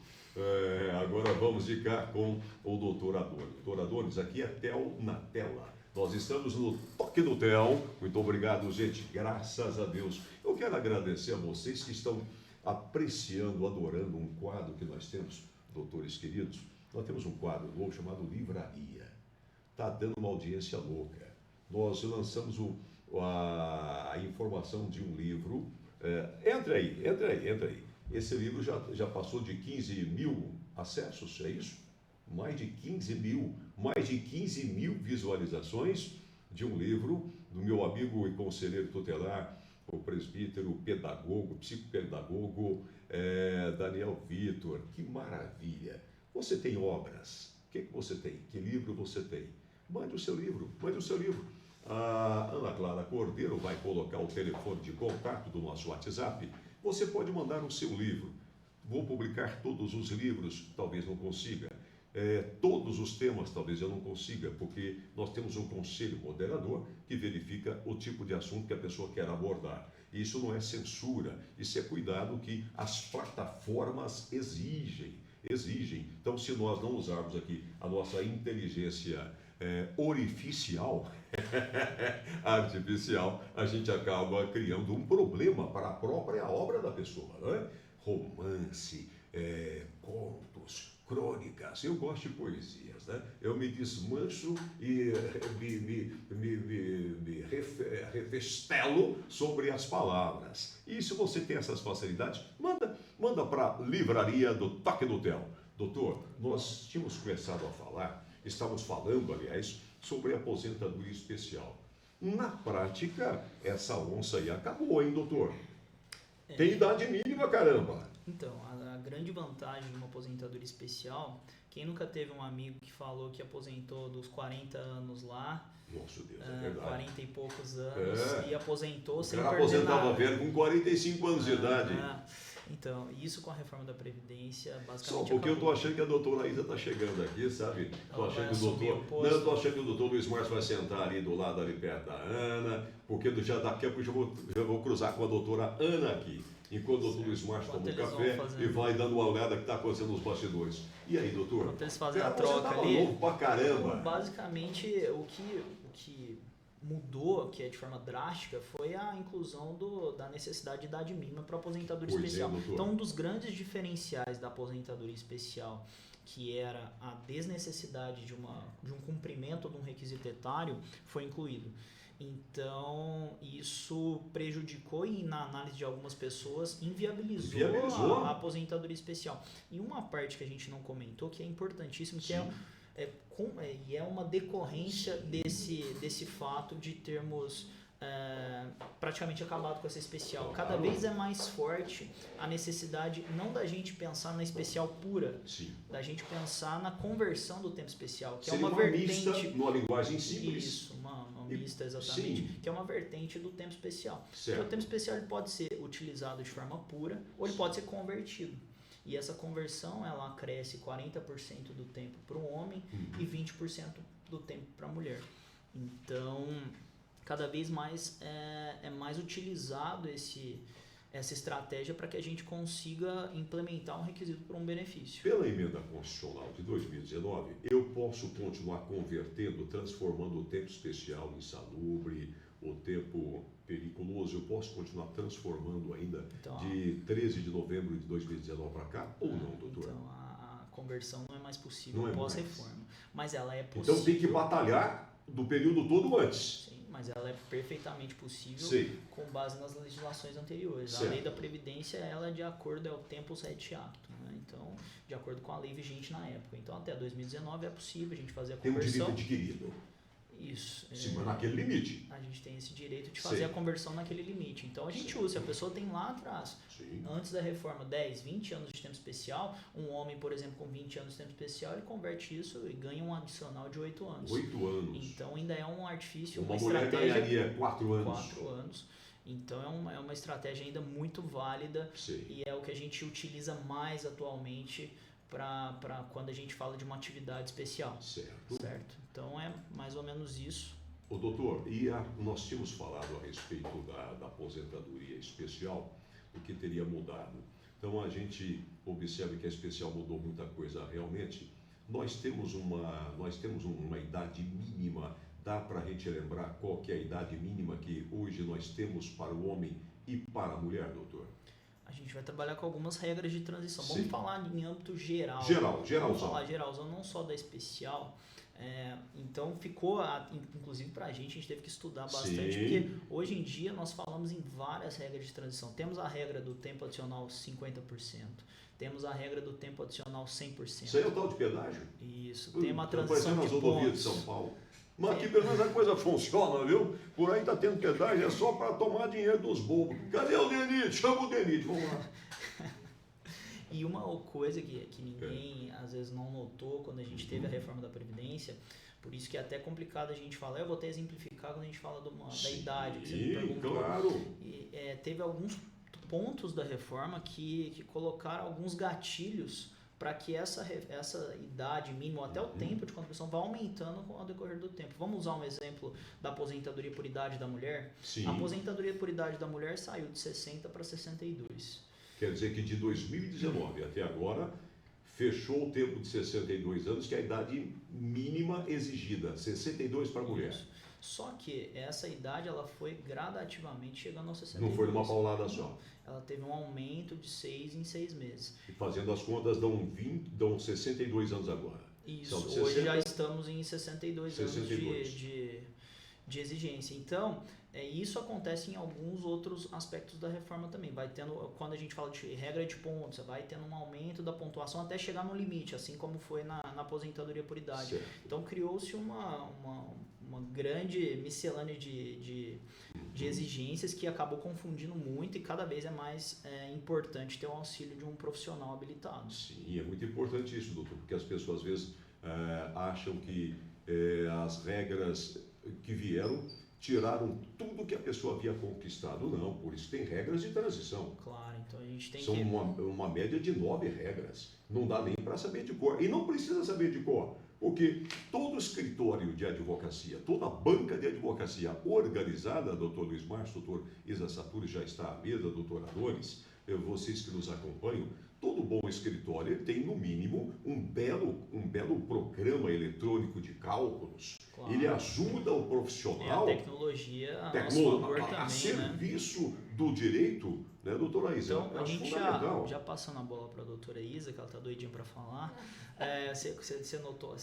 Agora vamos ficar com o doutor Adonis. Doutor Adonis, aqui é Tel na tela. Nós estamos no Toque do Tel. Muito obrigado, gente. Graças a Deus. Eu quero agradecer a vocês que estão apreciando, adorando um quadro que nós temos, doutores queridos. Nós temos um quadro novo chamado Livraria. Está dando uma audiência louca. Nós lançamos a informação de um livro. Entra aí. Esse livro já passou de 15 mil acessos, é isso? Mais de 15 mil visualizações de um livro do meu amigo e conselheiro tutelar, o presbítero, pedagogo, psicopedagogo, Daniel Vitor. Que maravilha! Você tem obras? O que você tem? Que livro você tem? Mande o seu livro. A Ana Clara Cordeiro vai colocar o telefone de contato do nosso WhatsApp. Você pode mandar o seu livro. Vou publicar todos os livros, talvez não consiga. Todos os temas, talvez eu não consiga, porque nós temos um conselho moderador que verifica o tipo de assunto que a pessoa quer abordar. Isso não é censura, isso é cuidado que as plataformas exigem. Então, se nós não usarmos aqui a nossa inteligência orificial, artificial, a gente acaba criando um problema para a própria obra da pessoa, não é? Romance, contos, crônicas. Eu gosto de poesias, né? Eu me desmancho e me refestelo sobre as palavras. E se você tem essas facilidades, manda para a livraria do Toque do Theo. Doutor, nós tínhamos começado a falar, estávamos falando, aliás, sobre aposentadoria especial. Na prática, essa onça aí acabou, hein, doutor? Tem idade mínima, caramba! Então, a grande vantagem de uma aposentadoria especial, quem nunca teve um amigo que falou que aposentou dos 40 anos lá, Nossa Deus, é verdade. 40 e poucos anos, e aposentou sem perder nada. Aposentava velho com 45 anos de idade. Então, isso com a reforma da Previdência, basicamente... Só porque eu tô achando que a doutora Isa tá chegando aqui, sabe? Tô achando que o doutor... Não, eu tô achando que o doutor Luiz Márcio vai sentar ali do lado, ali perto da Ana, porque já daqui a pouco eu vou cruzar com a doutora Ana aqui, enquanto o doutor Luiz Márcio toma um café e vai dando uma olhada que tá acontecendo nos bastidores. E aí, doutor? Enquanto eles fazem a troca ali... novo pra caramba! Então, basicamente, o que mudou, que é de forma drástica, foi a inclusão da necessidade de idade mínima para aposentadoria especial. Então, um dos grandes diferenciais da aposentadoria especial, que era a desnecessidade de um cumprimento de um requisito etário, foi incluído. Então, isso prejudicou e, na análise de algumas pessoas, inviabilizou a aposentadoria especial. E uma parte que a gente não comentou, que é importantíssimo, que e é uma decorrência desse fato de termos praticamente acabado com essa especial. Cada vez é mais forte a necessidade não da gente pensar na especial pura, da gente pensar na conversão do tempo especial, que seria é uma vertente... mista, numa linguagem simples. Isso, uma mista exatamente, que é uma vertente do tempo especial. Porque o tempo especial ele pode ser utilizado de forma pura ou ele pode ser convertido. E essa conversão, ela cresce 40% do tempo para o homem e 20% do tempo para a mulher. Então, cada vez mais é mais utilizado essa estratégia para que a gente consiga implementar um requisito para um benefício. Pela emenda constitucional de 2019, eu posso continuar convertendo, transformando o tempo especial em insalubre, o tempo periculoso, eu posso continuar transformando ainda de 13 de novembro de 2019 para cá ou não, doutor? Então, a conversão não é mais possível pós-reforma, mas ela é possível. Então tem que batalhar do período todo antes. Sim, mas ela é perfeitamente possível com base nas legislações anteriores. Certo. A lei da Previdência, ela é de acordo, é o Tempus et Actum, né? Então, de acordo com a lei vigente na época. Então, até 2019 é possível a gente fazer a conversão. Tem um direito adquirido. Isso. Sim, mas naquele limite. A gente tem esse direito de fazer a conversão naquele limite. Então a gente usa, se a pessoa tem lá atrás, antes da reforma, 10, 20 anos de tempo especial, um homem, por exemplo, com 20 anos de tempo especial, ele converte isso e ganha um adicional de 8 anos. 8 anos. Então ainda é um artifício, uma estratégia. Mulher ganharia 4 anos. 4 anos. Então é uma estratégia ainda muito válida e é o que a gente utiliza mais atualmente para quando a gente fala de uma atividade especial. Certo? Então é mais ou menos isso. Ô, doutor, nós tínhamos falado a respeito da aposentadoria especial, o que teria mudado. Então a gente observa que a especial mudou muita coisa realmente. Nós temos uma idade mínima. Dá para a gente lembrar qual que é a idade mínima que hoje nós temos para o homem e para a mulher, doutor? A gente vai trabalhar com algumas regras de transição. Vamos falar em âmbito geral. Geralzão. Vamos falar geralzão, não só da especial. Então ficou, inclusive para a gente teve que estudar bastante, porque hoje em dia nós falamos em várias regras de transição. Temos a regra do tempo adicional 50%, temos a regra do tempo adicional 100%. Isso aí é o tal de pedágio? Isso, tem uma transição de rodovias de São Paulo. Mas aqui pelo menos a coisa funciona, viu? Por aí tá tendo pedágio, é só para tomar dinheiro dos bobos. Cadê o Denite? Chama o Denite, vamos lá. E uma coisa que ninguém às vezes não notou quando a gente teve a reforma da Previdência, por isso que é até complicado a gente falar, eu vou até exemplificar quando a gente fala da idade, que você me perguntou. Claro. E, teve alguns pontos da reforma que colocaram alguns gatilhos para que essa idade mínima, até o tempo de contribuição, vá aumentando com o decorrer do tempo. Vamos usar um exemplo da aposentadoria por idade da mulher? Sim. A aposentadoria por idade da mulher saiu de 60 para 62. Quer dizer que de 2019 até agora, fechou o tempo de 62 anos, que é a idade mínima exigida, 62 para a mulher. Isso. Só que essa idade ela foi gradativamente chegando aos 62. Não foi numa paulada só. Ela teve um aumento de 6 em 6 meses. E fazendo as contas, dão 62 anos agora. Isso, São de hoje 60. já estamos em 62 anos 62. de exigência. Então, isso acontece em alguns outros aspectos da reforma também. Vai tendo, quando a gente fala de regra de pontos, vai tendo um aumento da pontuação até chegar no limite, assim como foi na aposentadoria por idade. Certo. Então, criou-se uma grande miscelânea de exigências que acabou confundindo muito e cada vez é mais importante ter o auxílio de um profissional habilitado. Sim, é muito importante isso, doutor, porque as pessoas às vezes acham que as regras que vieram tiraram tudo que a pessoa havia conquistado. Não, por isso tem regras de transição. Claro, então a gente tem São uma média de 9 regras. Não dá nem para saber de cor. E não precisa saber de cor, porque todo escritório de advocacia, toda banca de advocacia organizada, doutor Luiz Márcio, doutor Isa Saturi já está à mesa, doutor Adonis, vocês que nos acompanham, todo bom escritório tem, no mínimo, um belo programa eletrônico de cálculos. Claro. Ele ajuda o profissional... a tecnologia a nosso favor também, a serviço do direito, né, doutora Isa? Então, a gente já passando a bola para a doutora Isa, que ela está doidinha para falar, você notou...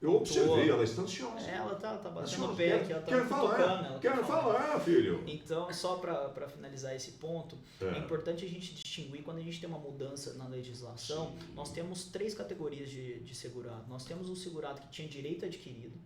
Eu observei, ela está ansiosa. Ela tá batendo o pé aqui, ela tá tocando. Quero falar, filho. Então, só para finalizar esse ponto, é importante a gente distinguir quando a gente tem uma mudança na legislação. Sim. Nós temos 3 categorias de segurado. Nós temos o segurado que tinha direito adquirido.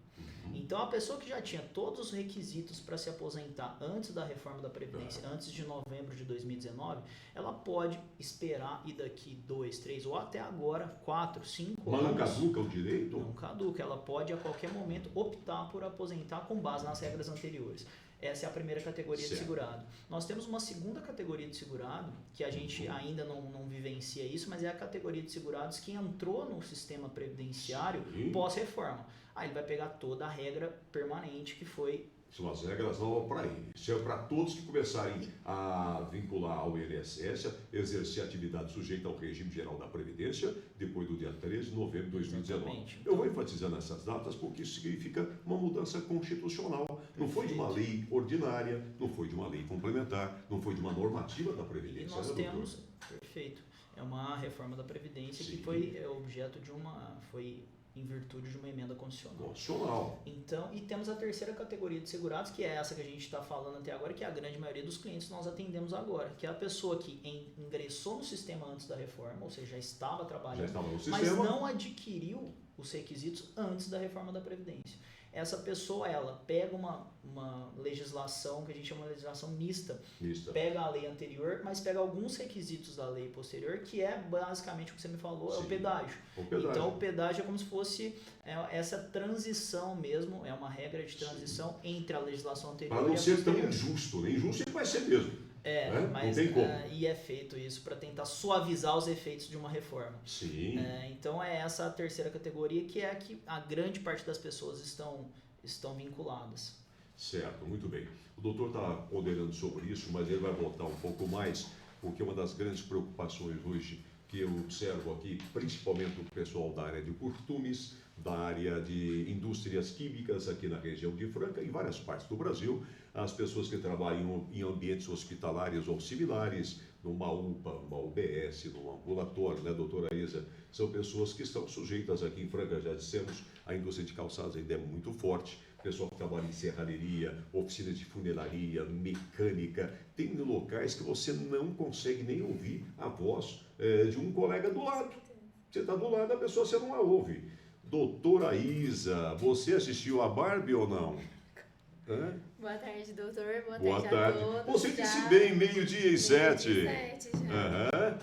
Então, a pessoa que já tinha todos os requisitos para se aposentar antes da reforma da Previdência, antes de novembro de 2019, ela pode esperar e daqui 2, 3 ou até agora 4, 5 anos. Mas não caduca o direito? Não caduca. Ela pode a qualquer momento optar por aposentar com base nas regras anteriores. Essa é a primeira categoria de segurado. Nós temos uma segunda categoria de segurado, que a gente ainda não vivencia isso, mas é a categoria de segurados que entrou no sistema previdenciário pós-reforma. Aí ele vai pegar toda a regra permanente que foi... São as regras novas para ele. Isso é para todos que começarem a vincular ao INSS, exercer atividade sujeita ao regime geral da Previdência, depois do dia 13 de novembro de 2019. Exatamente. Eu vou enfatizando essas datas porque isso significa uma mudança constitucional. Não foi de uma lei ordinária, não foi de uma lei complementar, não foi de uma normativa da Previdência. E nós temos... Perfeito. É uma reforma da Previdência que foi objeto de foi em virtude de uma emenda constitucional. Então, e temos a terceira categoria de segurados, que é essa que a gente está falando até agora, que é a grande maioria dos clientes que nós atendemos agora, que é a pessoa que ingressou no sistema antes da reforma, ou seja, já estava trabalhando, mas não adquiriu os requisitos antes da reforma da Previdência. Essa pessoa, ela pega uma legislação que a gente chama de legislação mista, pega a lei anterior, mas pega alguns requisitos da lei posterior, que é basicamente o que você me falou, é o pedágio. Então, o pedágio é como se fosse essa transição mesmo, é uma regra de transição entre a legislação anterior e a posterior. Para não ser tão injusto, né? Injusto ele vai ser mesmo. Mas e é feito isso para tentar suavizar os efeitos de uma reforma. Sim. Então é essa a terceira categoria, que é a que a grande parte das pessoas estão vinculadas. Certo, muito bem. O doutor está ponderando sobre isso, mas ele vai voltar um pouco mais, porque uma das grandes preocupações hoje que eu observo aqui, principalmente o pessoal da área de costumes, da área de indústrias químicas aqui na região de Franca e várias partes do Brasil, as pessoas que trabalham em ambientes hospitalares ou similares, numa UPA, numa UBS, num ambulatório, né, doutora Isa? São pessoas que estão sujeitas aqui em Franca, já dissemos, a indústria de calçados ainda é muito forte, pessoal que trabalha em serralheria, oficinas de funilaria, mecânica, tem locais que você não consegue nem ouvir a voz de um colega do lado. Você está do lado da pessoa, você não a ouve. Doutora Isa, você assistiu a Barbie ou não? Boa tarde, doutor. Boa tarde a todos. Você disse bem, 12:07. 12:07 já.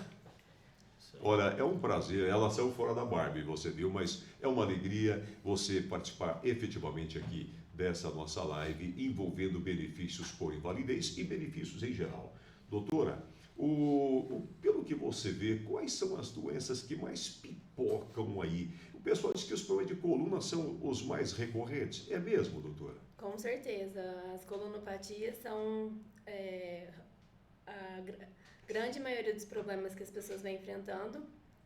Olha, é um prazer, ela saiu fora da Barbie, você viu, mas é uma alegria você participar efetivamente aqui dessa nossa live, envolvendo benefícios por invalidez e benefícios em geral. Doutora, pelo que você vê, quais são as doenças que mais pipocam aí? O pessoal diz que os problemas de coluna são os mais recorrentes. É mesmo, doutora? Com certeza. As colunopatias são a grande maioria dos problemas que as pessoas vêm enfrentando.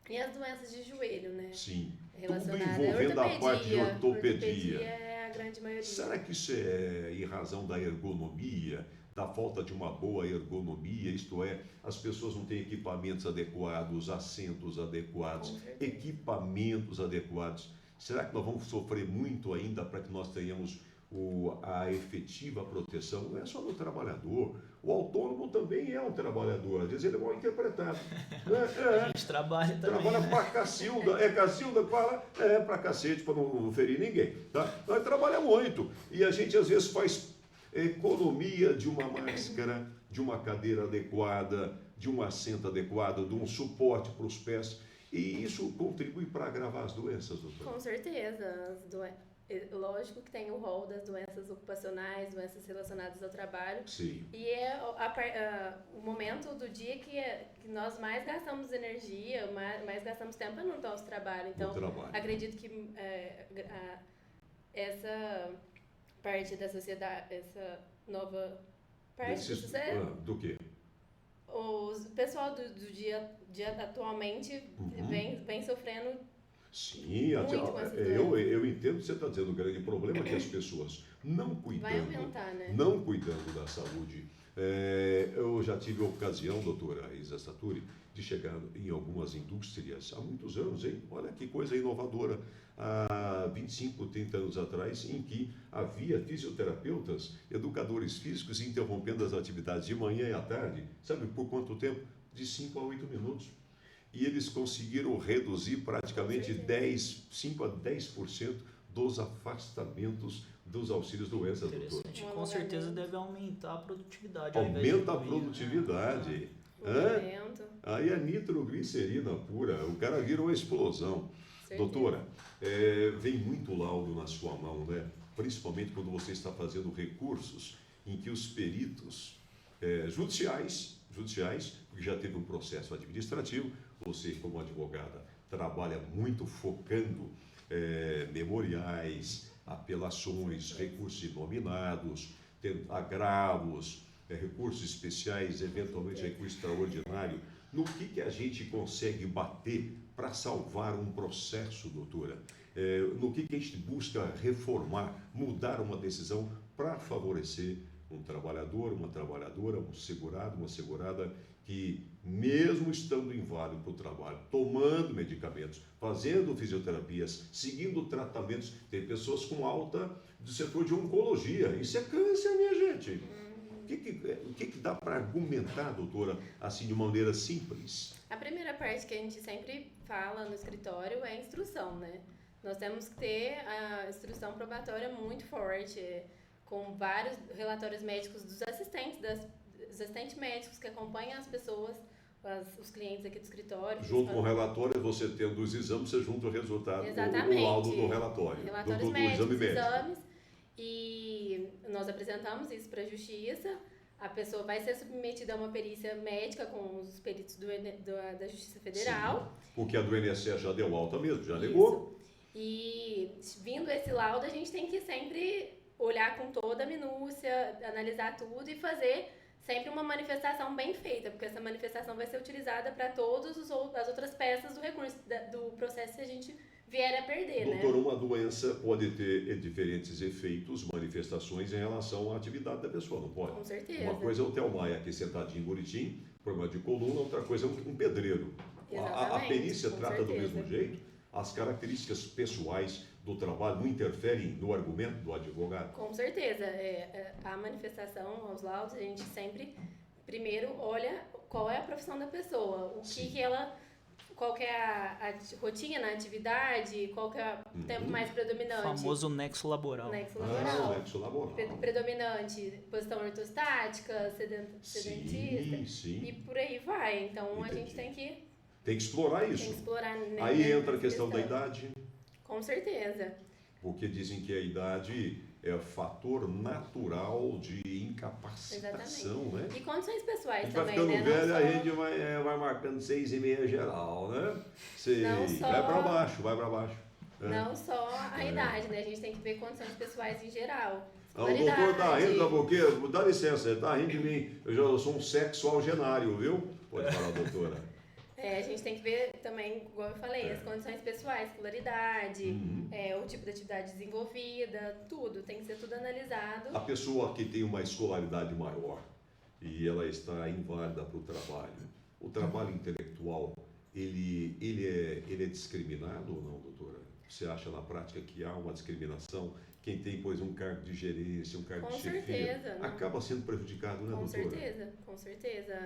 E as doenças de joelho, né? Sim. Relacionada tudo envolvendo à ortopedia. a parte de ortopedia. É a grande maioria. Será que isso é em razão da ergonomia, da falta de uma boa ergonomia, isto é, as pessoas não têm equipamentos adequados, assentos adequados, equipamentos adequados? Será que nós vamos sofrer muito ainda para que nós tenhamos a efetiva proteção? Não é só do trabalhador, o autônomo também é um trabalhador, às vezes ele é mal interpretado. A gente trabalha também. Trabalha pra Cacilda, Cacilda que fala, pra cacete, para não ferir ninguém. Tá? Nós trabalhamos muito e a gente às vezes faz economia de uma máscara, de uma cadeira adequada, de um assento adequado, de um suporte para os pés. E isso contribui para agravar as doenças, doutor? Com certeza. Lógico que tem o rol das doenças ocupacionais, doenças relacionadas ao trabalho. Sim. E é o momento do dia que nós mais gastamos energia, mais gastamos tempo no nosso trabalho. Então, acredito que essa parte da sociedade, essa nova parte do quê? O pessoal do dia atualmente vem sofrendo. Sim, eu entendo o que você está dizendo. O grande problema é que as pessoas não cuidando da saúde. Eu já tive a ocasião, doutora Isa Saturi, de chegar em algumas indústrias há muitos anos, hein? Olha que coisa inovadora, há 25, 30 anos atrás, em que havia fisioterapeutas, educadores físicos interrompendo as atividades de manhã e à tarde, sabe por quanto tempo? De 5 a 8 minutos. E eles conseguiram reduzir praticamente 5 a 10% dos afastamentos dos auxílios doença, doutor. Com certeza deve aumentar a produtividade. Aumenta a produtividade. Aí é nitroglicerina pura, o cara vira uma explosão. Doutora, vem muito laudo na sua mão, né? Principalmente quando você está fazendo recursos em que os peritos judiciais, porque já teve um processo administrativo, você, como advogada, trabalha muito focando memoriais, apelações, recursos inominados, agravos, recursos especiais, eventualmente recurso extraordinário. No que a gente consegue bater para salvar um processo, doutora? No que a gente busca reformar, mudar uma decisão para favorecer um trabalhador, uma trabalhadora, um segurado, uma segurada que, mesmo estando inválido para o trabalho, tomando medicamentos, fazendo fisioterapias, seguindo tratamentos, tem pessoas com alta do setor de oncologia. Isso é câncer, minha gente. O que dá para argumentar, doutora, assim, de uma maneira simples? A primeira parte que a gente sempre fala no escritório é a instrução, né? Nós temos que ter a instrução probatória muito forte, com vários relatórios médicos dos assistentes, dos assistentes médicos que acompanham as pessoas, os clientes aqui do escritório. Junto com o relatório, você tendo os exames, você junta o resultado, o laudo do relatório. Relatórios médicos, exames. E nós apresentamos isso para a Justiça. A pessoa vai ser submetida a uma perícia médica com os peritos da Justiça Federal. Sim, porque a do INSS já deu alta mesmo, já negou. E vindo esse laudo, a gente tem que sempre olhar com toda a minúcia, analisar tudo e fazer sempre uma manifestação bem feita, porque essa manifestação vai ser utilizada para todas as outras peças do recurso, do processo que a gente vier a perder, doutor, né? Uma doença pode ter diferentes efeitos, manifestações em relação à atividade da pessoa, não pode? Com certeza. Uma coisa é o Theo Maia aqui sentadinho em Buritim, problema de coluna, outra coisa é um pedreiro. A perícia trata do mesmo jeito? As características pessoais do trabalho não interferem no argumento do advogado? Com certeza. A manifestação, aos laudos, a gente sempre, primeiro, olha qual é a profissão da pessoa, qual que é a rotina, a atividade, qual que é o tempo mais predominante. O famoso nexo laboral. Nexo laboral. Predominante, posição ortostática, sedentista, sim. E por aí vai. Então, a gente tem que explorar isso. Tem que explorar. Aí entra a questão da idade. Com certeza. Porque dizem que a idade é fator natural de incapacitação, né? E condições pessoais também, né? Vai ficando velho, a gente vai marcando 6,5 geral, né? Vai para baixo. Não só a idade, né? A gente tem que ver condições pessoais em geral. O doutor tá rindo, sabe por quê? Dá licença, ele tá rindo de mim. Eu já sou um sexualgenário, viu? Pode falar, doutora. A gente tem que ver também, igual eu falei, as condições pessoais, escolaridade, o tipo de atividade desenvolvida, tudo, tem que ser tudo analisado. A pessoa que tem uma escolaridade maior e ela está inválida para o trabalho intelectual, ele é discriminado ou não, doutora? Você acha na prática que há uma discriminação? Quem tem, pois, um cargo de gerência, um cargo de chefia, acaba sendo prejudicado, né, doutora? Com certeza.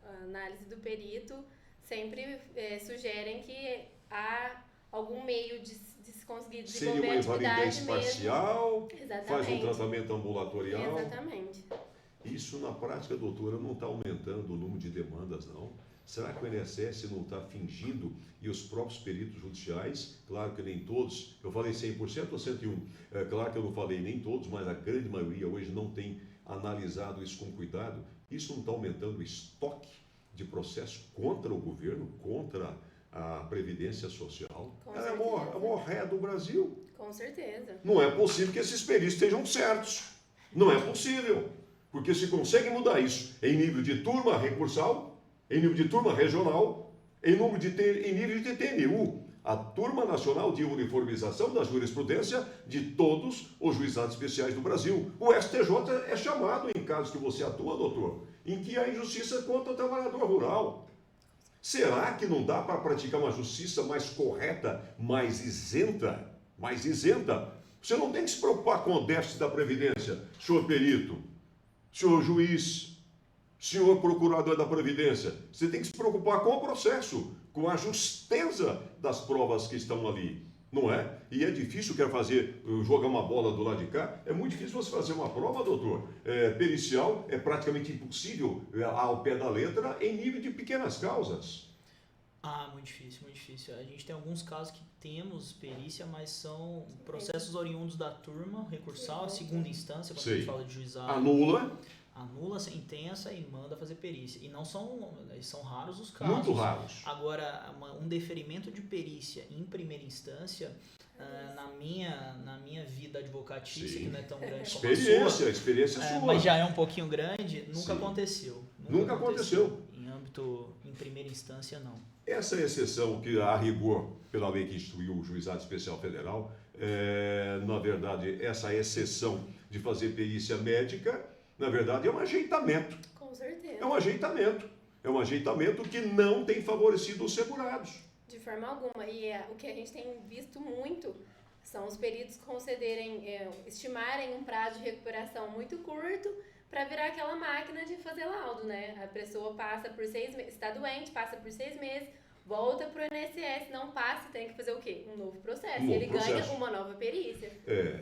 A análise do perito sempre sugerem que há algum meio de se conseguir desenvolver a atividade seria uma invalidez parcial, Exatamente. Faz um tratamento ambulatorial. Exatamente. Isso, na prática, doutora, não está aumentando o número de demandas, não? Será que o INSS não está fingindo, e os próprios peritos judiciais, claro que nem todos, eu falei 100% ou 101%? Claro que eu não falei nem todos, mas a grande maioria hoje não tem analisado isso com cuidado. Isso não está aumentando o estoque de processo contra o governo, contra a Previdência Social? Ela é a maior ré do Brasil. Com certeza. Não é possível que esses peritos estejam certos. Não é possível. Porque se consegue mudar isso em nível de turma recursal, em nível de turma regional, em nível de TNU, a Turma Nacional de Uniformização da Jurisprudência de todos os juizados especiais do Brasil. O STJ é chamado em casos que você atua, doutor, em que há injustiça contra o trabalhador rural. Será que não dá para praticar uma justiça mais correta, mais isenta? Mais isenta? Você não tem que se preocupar com o déficit da Previdência, senhor perito, senhor juiz, senhor procurador da Previdência. Você tem que se preocupar com o processo, com a justeza das provas que estão ali, não é? E é difícil, jogar uma bola do lado de cá, é muito difícil você fazer uma prova, doutor, pericial, é praticamente impossível, ao pé da letra, em nível de pequenas causas. Muito difícil, muito difícil. A gente tem alguns casos que temos perícia, mas são processos oriundos da turma recursal, a segunda instância, quando a gente fala de juizado. Anula a sentença e manda fazer perícia. E não são raros os casos. Muito raros. Agora, um deferimento de perícia em primeira instância, na minha vida advocatícia, que não é tão grande como a sua. Experiência sua. Mas já é um pouquinho grande, nunca aconteceu. Nunca aconteceu. Em primeira instância, não. Essa exceção que, a rigor, pela lei que instituiu o Juizado Especial Federal, na verdade, essa exceção de fazer perícia médica, na verdade, é um ajeitamento. Com certeza. É um ajeitamento. É um ajeitamento que não tem favorecido os segurados. De forma alguma. E o que a gente tem visto muito são os peritos estimarem um prazo de recuperação muito curto para virar aquela máquina de fazer laudo, né? A pessoa passa por 6 meses, está doente, passa por 6 meses, volta para o INSS, não passa, tem que fazer o quê? Um novo processo. E ele ganha uma nova perícia.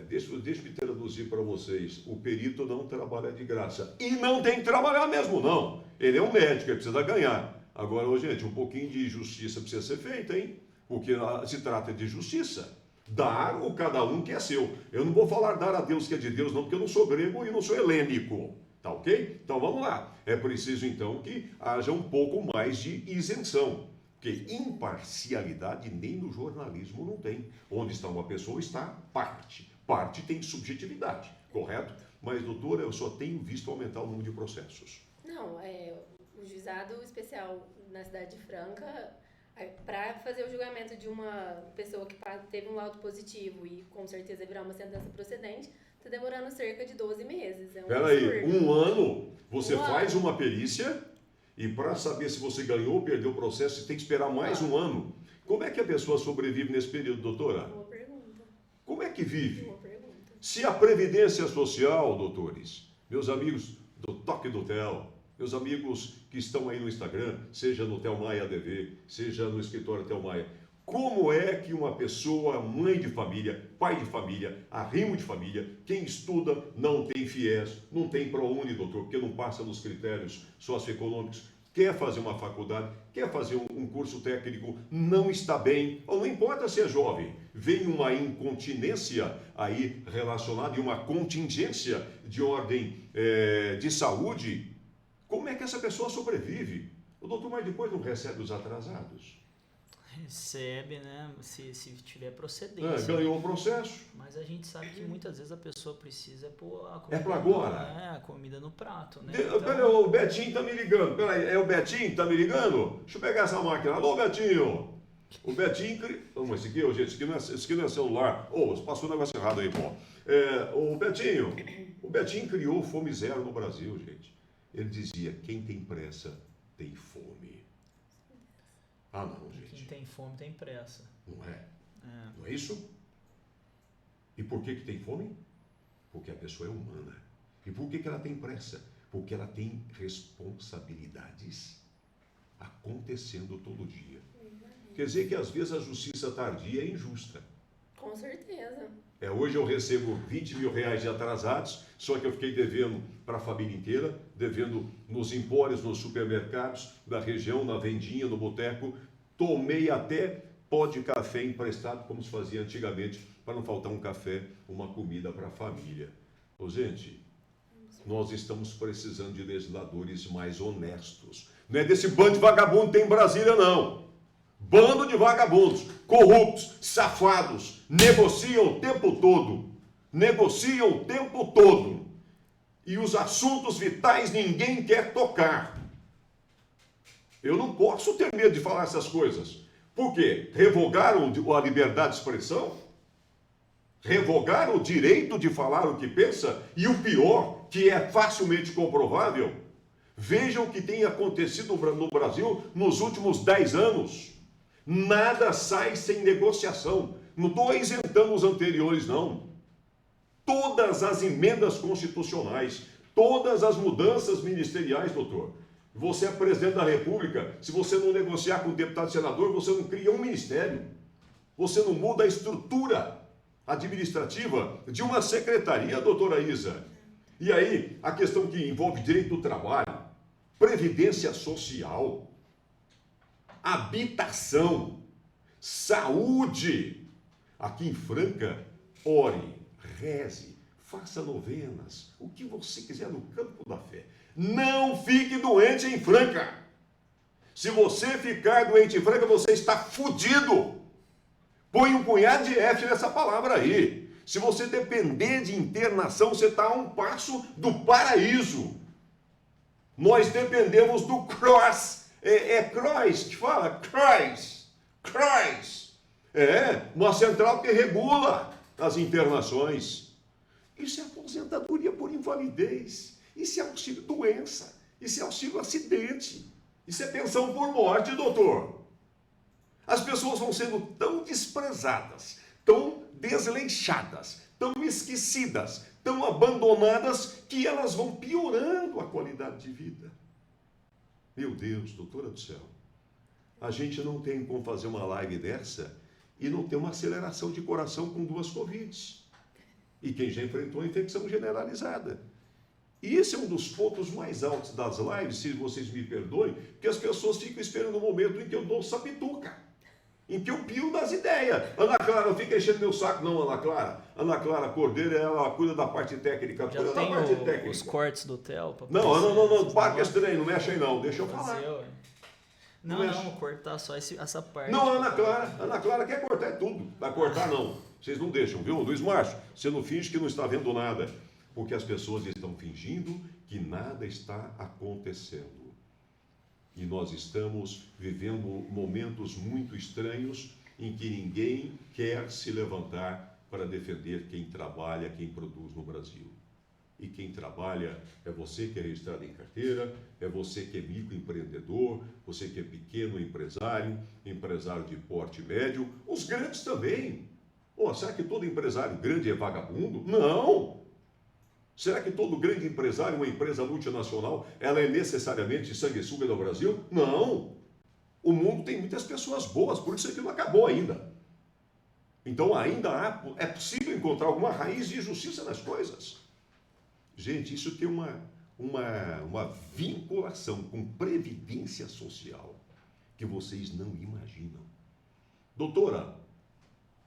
Deixa-me traduzir para vocês. O perito não trabalha de graça. E não tem que trabalhar mesmo, não. Ele é um médico, ele precisa ganhar. Agora, gente, um pouquinho de justiça precisa ser feita, hein? Porque se trata de justiça. Dar o cada um que é seu. Eu não vou falar dar a Deus que é de Deus, não, porque eu não sou grego e não sou helênico. Tá ok? Então vamos lá. É preciso, então, que haja um pouco mais de isenção. Porque imparcialidade nem no jornalismo não tem. Onde está uma pessoa está parte. Parte tem subjetividade, correto? Mas, doutora, eu só tenho visto aumentar o número de processos. Não, o juizado especial na cidade de Franca, para fazer o julgamento de uma pessoa que teve um laudo positivo e com certeza virar uma sentença procedente, está demorando cerca de 12 meses. Peraí, um ano você faz uma perícia e para saber se você ganhou ou perdeu o processo, você tem que esperar mais um ano. Como é que a pessoa sobrevive nesse período, doutora? Boa pergunta. Como é que vive? Boa pergunta. Se a Previdência Social, doutores, meus amigos do Toque do Tel, meus amigos que estão aí no Instagram, seja no Telmaia ADV, seja no escritório Telmaia, como é que uma pessoa, mãe de família, pai de família, arrimo de família, quem estuda não tem FIES, não tem ProUni, doutor, porque não passa nos critérios socioeconômicos, quer fazer uma faculdade, quer fazer um curso técnico, não está bem, ou não importa se é jovem, vem uma incontinência aí relacionada e uma contingência de ordem de saúde, como é que essa pessoa sobrevive? O doutor, mas depois não recebe os atrasados? recebe, né? Se tiver procedência. Ganhou o processo. Mas a gente sabe que muitas vezes a pessoa precisa pôr a comida, para agora? A comida no prato, né? Peraí, o Betinho tá me ligando. Peraí, é o Betinho que tá me ligando? Deixa eu pegar essa máquina. Alô, Betinho! O Betinho... Mas gente, esse aqui não é celular. Passou um negócio errado aí, pô. O Betinho criou Fome Zero no Brasil, gente. Ele dizia, quem tem pressa tem fome. Ah, não, gente. Quem tem fome tem pressa. Não é? Não é isso? E por que tem fome? Porque a pessoa é humana. E por que ela tem pressa? Porque ela tem responsabilidades acontecendo todo dia. Quer dizer que às vezes a justiça tardia é injusta. Com certeza. Hoje eu recebo 20 mil reais de atrasados, só que eu fiquei devendo para a família inteira, devendo nos empórios, nos supermercados da região, na vendinha, no boteco. Tomei até pó de café emprestado, como se fazia antigamente, para não faltar um café, uma comida para a família. Gente, nós estamos precisando de legisladores mais honestos. Não é desse bando de vagabundo que tem em Brasília, não. Bando de vagabundos, corruptos, safados, negociam o tempo todo. Negociam o tempo todo. E os assuntos vitais ninguém quer tocar. Eu não posso ter medo de falar essas coisas. Por quê? Revogaram a liberdade de expressão? Revogaram o direito de falar o que pensa? E o pior, que é facilmente comprovável, vejam o que tem acontecido no Brasil nos últimos 10 anos. Nada sai sem negociação. Não estou isentando os anteriores, não. Todas as emendas constitucionais, todas as mudanças ministeriais, doutor. Você é presidente da República, se você não negociar com o deputado e senador, você não cria um ministério. Você não muda a estrutura administrativa de uma secretaria, doutora Isa. E aí, a questão que envolve direito do trabalho, previdência social, habitação, saúde. Aqui em Franca, ore, reze, faça novenas, o que você quiser no campo da fé. Não fique doente em Franca. Se você ficar doente em Franca, você está fudido. Põe um punhado de F nessa palavra aí. Se você depender de internação, você está a um passo do paraíso. Nós dependemos do cross. É cross que fala? Cross. Uma central que regula as internações. Isso é aposentadoria por invalidez. Isso é auxílio doença. Isso é auxílio acidente. Isso é pensão por morte, doutor. As pessoas vão sendo tão desprezadas, tão desleixadas, tão esquecidas, tão abandonadas, que elas vão piorando a qualidade de vida. Meu Deus, doutora do céu, a gente não tem como fazer uma live dessa e não ter uma aceleração de coração com 2 Covids. E quem já enfrentou a infecção generalizada. E esse é um dos pontos mais altos das lives, se vocês me perdoem, porque as pessoas ficam esperando o momento em que eu dou sapituca, em que eu pio das ideias. Ana Clara, não fica enchendo meu saco, não, Ana Clara. Ana Clara Cordeiro, ela cuida da parte técnica. Já cuida tem da parte técnica. Os cortes do Theo? Não, para com esse trem, não mexe aí não, deixa eu falar. Não, cortar só essa parte. Não, Ana Clara quer cortar tudo. Vai cortar não, vocês não deixam, viu? Luiz Márcio, você não finge que não está vendo nada. Porque as pessoas estão fingindo que nada está acontecendo. E nós estamos vivendo momentos muito estranhos em que ninguém quer se levantar para defender quem trabalha, quem produz no Brasil. E quem trabalha é você que é registrado em carteira, é você que é microempreendedor, você que é pequeno empresário, empresário de porte médio, os grandes também. Será que todo empresário grande é vagabundo? Não! Será que todo grande empresário, uma empresa multinacional, ela é necessariamente sanguessuga no Brasil? Não! O mundo tem muitas pessoas boas, por isso aqui não acabou ainda. Então ainda é possível encontrar alguma raiz de justiça nas coisas. Gente, isso tem uma vinculação com previdência social que vocês não imaginam. Doutora,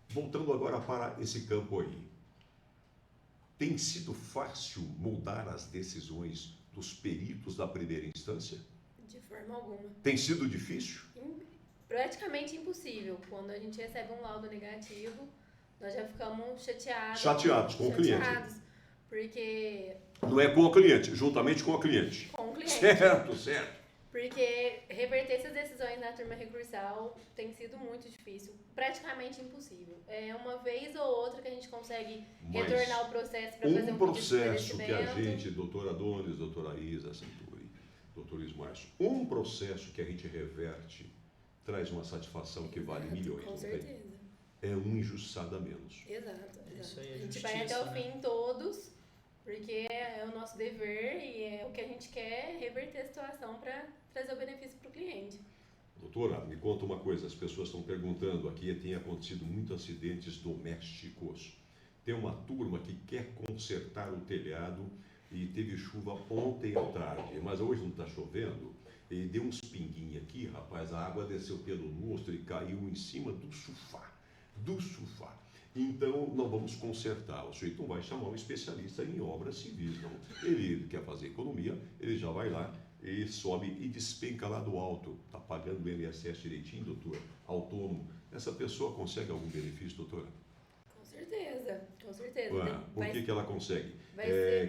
voltando agora para esse campo aí. Tem sido fácil mudar as decisões dos peritos da primeira instância? De forma alguma. Tem sido difícil? praticamente impossível. Quando a gente recebe um laudo negativo, nós já ficamos chateados. Chateados com o cliente. Porque... Não é com o cliente, juntamente com o cliente. Com o cliente. Certo. Porque reverter essas decisões na turma recursal tem sido muito difícil, praticamente impossível. É uma vez ou outra que a gente consegue retornar o processo para fazer um processo que a gente, doutora Adonis, doutora Isa Santuri, doutor Ismárcio, um processo que a gente reverte traz uma satisfação que vale milhões. Com certeza. É um injustiçado a menos. Exato. Isso aí é a gente justiça, vai até o né? fim todos, porque é o nosso dever e é o que a gente quer, reverter a situação para trazer o benefício para o cliente. Doutora, me conta uma coisa, as pessoas estão perguntando aqui, tem acontecido muitos acidentes domésticos. Tem uma turma que quer consertar o telhado e teve chuva ontem à tarde, mas hoje não está chovendo, e deu uns pinguinhos aqui, rapaz, a água desceu pelo lustre e caiu em cima do sofá. Então, nós vamos consertar. O sujeito não vai chamar um especialista em obras civis, não. Ele quer fazer economia, ele já vai lá e sobe e despenca lá do alto. Está pagando o INSS direitinho, doutor? Autônomo. Essa pessoa consegue algum benefício, doutora? Com certeza, com certeza. Ué, por que ela consegue?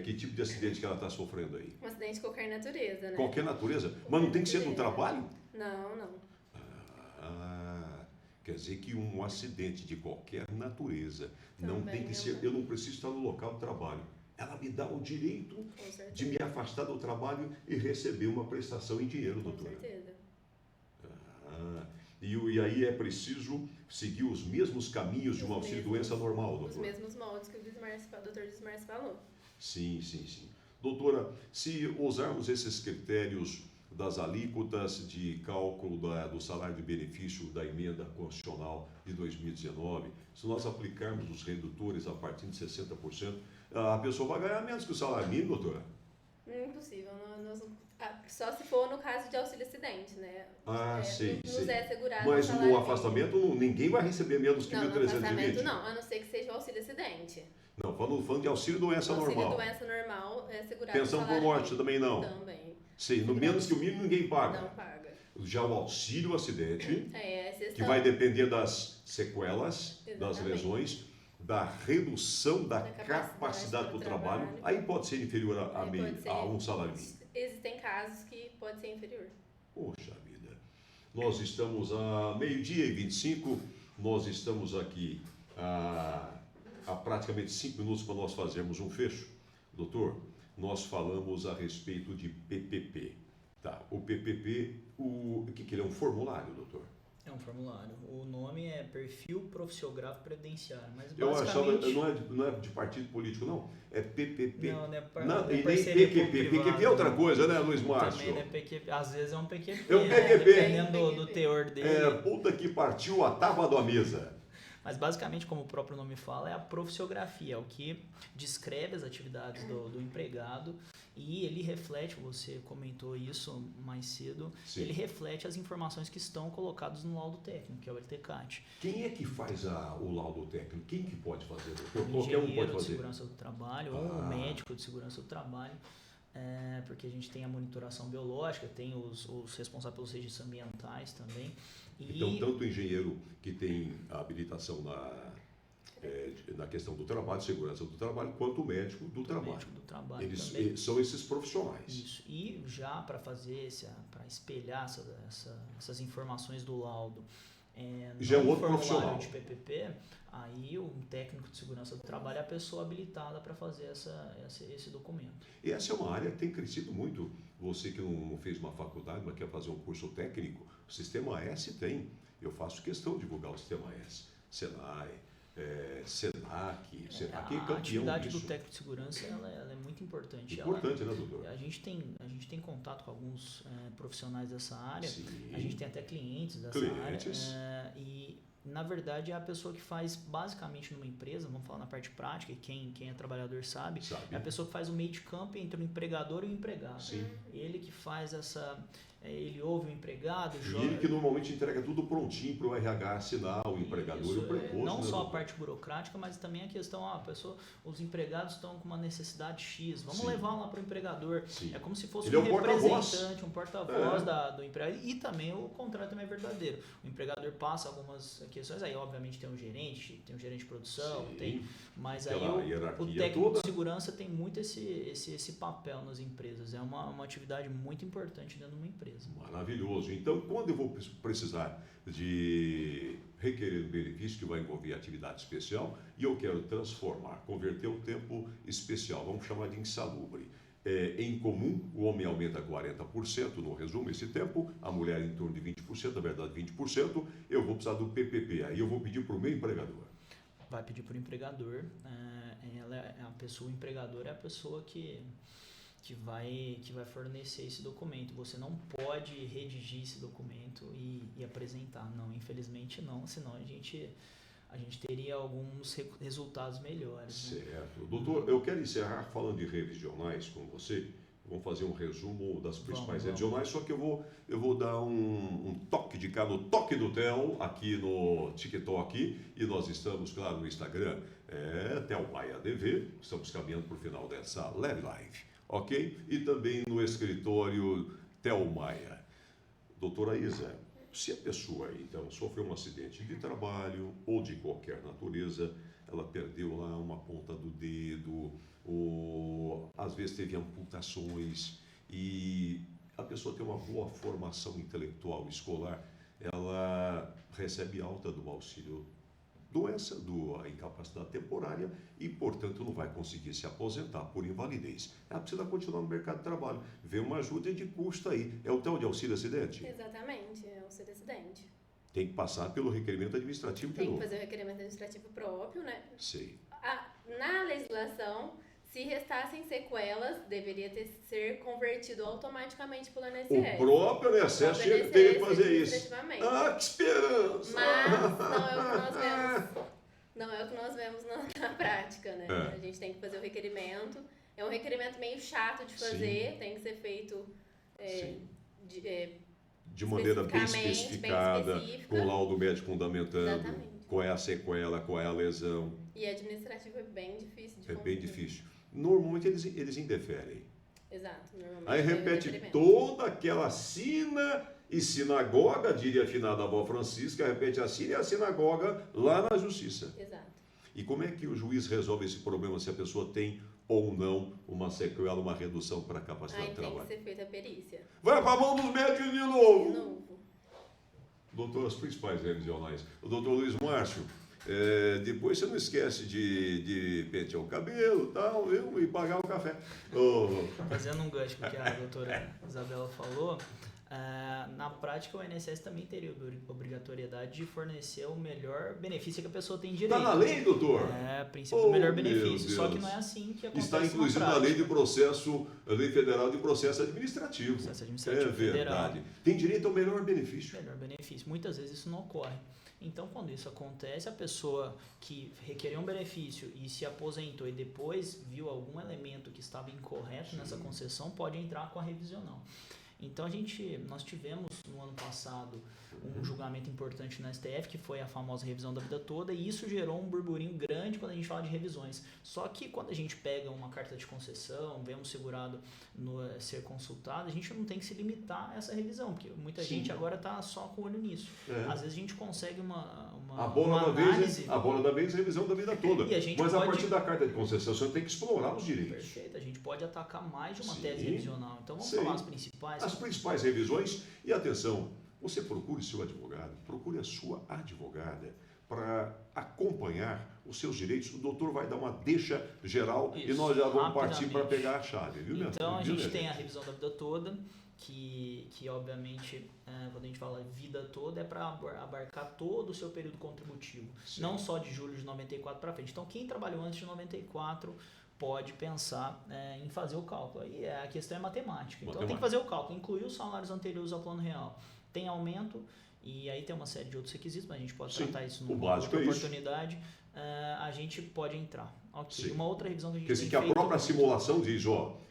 Que tipo de acidente que ela está sofrendo aí? Um acidente de qualquer natureza, né? Qualquer natureza? Mas não tem que ser no trabalho? Não. Quer dizer que um acidente de qualquer natureza não Também tem que ser... Eu não preciso estar no local do trabalho. Ela me dá o direito de me afastar do trabalho e receber uma prestação em dinheiro, doutora. Com certeza. E aí é preciso seguir os mesmos caminhos de um auxílio-doença normal, doutora? Os mesmos moldes que o doutor Dismárcio falou. Sim. Doutora, se usarmos esses critérios das alíquotas de cálculo do salário de benefício da emenda constitucional de 2019, se nós aplicarmos os redutores a partir de 60%, a pessoa vai ganhar menos que o salário mínimo, doutora? Impossível. Só se for no caso de auxílio-acidente, né? Sei. Nos é assegurado. Mas no afastamento ninguém vai receber menos que 1.320? No afastamento não, a não ser que seja o auxílio-acidente. Não, falando de auxílio-doença normal. Auxílio-doença normal é assegurado. Pensão por morte também não? Também. Sim, no menos que o mínimo ninguém paga. Não paga. Já o auxílio-acidente, exceção. que vai depender das sequelas, Exatamente. das lesões, da redução da capacidade do trabalho, aí pode ser inferior a um salário mínimo. Existem casos que pode ser inferior. Poxa vida. Nós estamos a 12:25, nós estamos aqui há praticamente 5 minutos para nós fazermos um fecho. Doutor, nós falamos a respeito de PPP. Tá, o PPP, o que ele é? Um formulário, doutor? É um formulário. O nome é Perfil Profissiográfico Previdenciário, mas Eu achava, basicamente... não é de partido político, não. É PPP. Não é E nem parceria PQP. público-privada, PQP é outra coisa, né, Luiz Márcio? Também não é PQP. Às vezes é um PQP. É um PQP. Dependendo do teor dele. Puta que partiu a tábua da mesa. Mas basicamente, como o próprio nome fala, é a profissiografia, é o que descreve as atividades do empregado e ele reflete, você comentou isso mais cedo, Sim. Ele reflete as informações que estão colocadas no laudo técnico, que é o LTCAT. Quem é que faz o laudo técnico? Quem que pode fazer? O Qualquer um pode engenheiro de fazer. segurança do trabalho ou o médico de segurança do trabalho, porque a gente tem a monitoração biológica, tem os responsáveis pelos registros ambientais também. Então, tanto o engenheiro que tem a habilitação na questão do trabalho, segurança do trabalho, quanto o médico do trabalho. Médico do trabalho Eles também. são esses profissionais. Isso. E já para fazer, para espelhar essas informações do laudo, Já é um no outro formulário profissional. de PPP, aí um técnico de segurança do trabalho é a pessoa habilitada para fazer esse documento. E essa é uma área que tem crescido muito. Você que não fez uma faculdade, mas quer fazer um curso técnico, o Sistema S tem. Eu faço questão de divulgar o Sistema S. Senai, Senac é campeão A atividade disso. do técnico de segurança ela é muito importante. Importante, né, doutor? A gente tem contato com alguns profissionais dessa área, Sim. a gente tem até clientes dessa área, e na verdade é a pessoa que faz basicamente numa empresa, vamos falar na parte prática, e quem é trabalhador sabe, é a pessoa que faz o meio de campo entre o empregador e o empregado. Sim. Ele que faz ele ouve o empregado, E ele que normalmente entrega tudo prontinho para o RH assinar, o o empregador Isso, e o preposto. não né, só a doutor? parte burocrática, mas também a questão, os empregados estão com uma necessidade X, vamos Sim. levar lá para o empregador. Sim. É como se fosse Ele um é o porta-voz. representante, um porta-voz do empregado. E também o contrário também é verdadeiro. O empregador passa algumas questões, aí obviamente tem um gerente de produção, Sim. mas aí Aquela o hierarquia técnico toda. de segurança tem muito esse papel nas empresas. É uma atividade muito importante dentro de uma empresa. Maravilhoso. Então, quando eu vou precisar de requerer um benefício que vai envolver atividade especial e eu quero transformar, converter o tempo especial, vamos chamar de insalubre. Em comum, o homem aumenta 40%, no resumo, esse tempo, a mulher em torno de 20%, na verdade 20%, eu vou precisar do PPP, aí eu vou pedir para o meu empregador. Vai pedir para o empregador, o empregador é a pessoa que vai fornecer esse documento. Você não pode redigir esse documento e apresentar. Não, infelizmente não, senão a gente teria alguns resultados melhores. Né? Certo. Doutor, eu quero encerrar falando de revisionais com você. Vamos fazer um resumo das principais revisionais, só que eu vou dar um toque de cá no Toque do Theo, aqui no TikTok, e nós estamos, claro, no Instagram, Theo Maia DV, estamos caminhando para o final dessa live, ok? E também no escritório Theo Maia. Doutora Isa, se a pessoa, então, sofreu um acidente de trabalho ou de qualquer natureza, ela perdeu lá uma ponta do dedo, ou às vezes teve amputações, e a pessoa tem uma boa formação intelectual escolar, ela recebe alta do auxílio doença, da incapacidade temporária e, portanto, não vai conseguir se aposentar por invalidez. Ela precisa continuar no mercado de trabalho. Vê uma ajuda de custo aí. É o tal de auxílio acidente? Exatamente, é auxílio acidente. Tem que passar pelo requerimento administrativo de Tem que novo. fazer o requerimento administrativo próprio, né? Sei. Na legislação, se restassem sequelas, deveria ser convertido automaticamente pelo INSS. O próprio INSS teria que fazer isso. Ah, que esperança! Mas não é o que nós vemos na prática, né? A gente tem que fazer o requerimento. É um requerimento meio chato de fazer, tem que ser feito de maneira bem especificada, com laudo médico fundamentando. Exatamente. Qual é a sequela, qual é a lesão. E administrativo é bem difícil de É conseguir. bem difícil. Normalmente eles indeferem. Exato. Normalmente Aí tem repete toda aquela sina e sinagoga, diria a finada avó Francisca, repete a sina e a sinagoga lá na justiça. Exato. E como é que o juiz resolve esse problema se a pessoa tem ou não uma sequela, uma redução para a capacidade Aí de tem trabalho? que ser feita a perícia. Vai para a mão dos médicos de De novo! novo. Doutor, as principais revisionais. O doutor Luiz Márcio, depois você não esquece de pentear o cabelo tal, viu? E pagar o café. Fazendo um gancho com o que a doutora Isabela falou, na prática o INSS também teria obrigatoriedade de fornecer o melhor benefício que a pessoa tem direito. Está na lei, doutor? Princípio do melhor benefício. Só que não é assim que acontece. Está inclusive na lei Lei Federal de Processo Administrativo. Processo Administrativo verdade. Federal. Tem direito ao melhor benefício. Melhor benefício. Muitas vezes isso não ocorre. Então, quando isso acontece, a pessoa que requereu um benefício e se aposentou e depois viu algum elemento que estava incorreto nessa concessão, pode entrar com a revisional. Então, nós tivemos no ano passado um julgamento importante na STF, que foi a famosa revisão da vida toda, e isso gerou um burburinho grande quando a gente fala de revisões. Só que quando a gente pega uma carta de concessão, vê um segurado ser consultado, a gente não tem que se limitar a essa revisão, porque muita gente agora está só com o olho nisso. Às vezes a gente consegue uma análise... A bola da vez é a revisão da vida toda. Mas a partir da carta de concessão, você tem que explorar os direitos. Perfeito, a gente pode atacar mais de uma tese revisional. Então vamos falar as principais. As principais revisões, e atenção, você procure seu advogado, procure a sua advogada para acompanhar os seus direitos. O doutor vai dar uma deixa geral e nós já vamos partir para pegar a chave, viu, minha Então, filha? a gente tem a revisão da vida toda, que obviamente, quando a gente fala vida toda, é para abarcar todo o seu período contributivo. Sim. Não só de julho de 94 para frente. Então, quem trabalhou antes de 94 pode pensar em fazer o cálculo. Aí a questão é matemática. Então, tem que fazer o cálculo, incluir os salários anteriores ao plano real. Tem aumento, e aí tem uma série de outros requisitos, mas a gente pode tratar isso numa outra oportunidade. A gente pode entrar. Ok. Uma outra revisão que a gente tem que a própria simulação diz,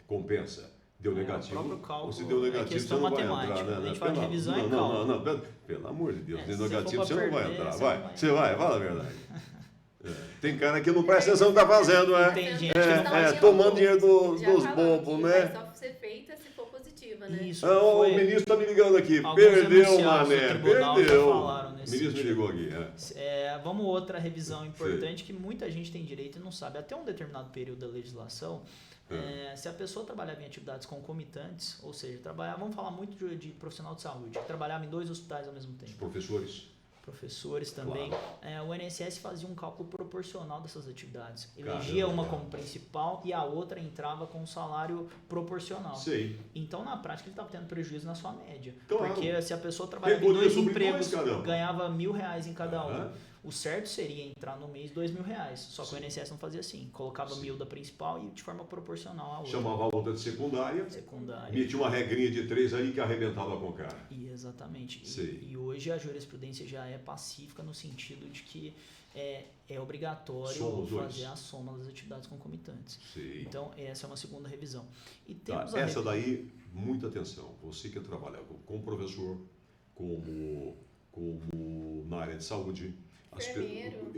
compensa. Deu negativo. O próprio cálculo, ou se deu negativo, questão você não vai matemática. entrar, né? A gente fala de revisão e cálculo. Não, pelo amor de Deus, deu se negativo, for você pra não vai perder, entrar. você Vai, não vai. você vai, fala a verdade. Tem cara que não presta atenção no que tá fazendo, né? Tem gente que não faz tomando dinheiro Já dos falou bobos, que né? vai só ser feita se for positiva, né? Isso, O foi... ministro tá me ligando aqui. Alguns Perdeu, enunciados do mané. tribunal Perdeu. já falaram O nesse ministro me sentido. ligou aqui. Vamos outra revisão importante que muita gente tem direito e não sabe. Até um determinado período da legislação, se a pessoa trabalhava em atividades concomitantes, ou seja, vamos falar muito de profissional de saúde, que trabalhava em 2 hospitais ao mesmo Os tempo. professores também. Claro. O INSS fazia um cálculo proporcional dessas atividades. Caramba. Elegia uma como principal e a outra entrava com um salário proporcional. Sei. Então, na prática, ele estava tendo prejuízo na sua média. Claro. Porque se a pessoa trabalhava em Recolhia 2 sobre empregos, 2, caramba. ganhava R$1.000 em cada um. Aham. O certo seria entrar no mês R$2.000. Só que o INSS não fazia assim. Colocava Sim. 1.000 da principal e de forma proporcional a outra. Chamava a outra de secundária. Secundária. Metia uma regrinha de 3 aí que arrebentava com o cara. Exatamente. Sei. E hoje a jurisprudência já é pacífica no sentido de que é obrigatório Soma os dois. fazer a soma das atividades concomitantes. Sei. Então, essa é uma segunda revisão. E Tá, temos essa daí, muita atenção. Você que trabalha como professor, como na área de saúde. Enfermeiro.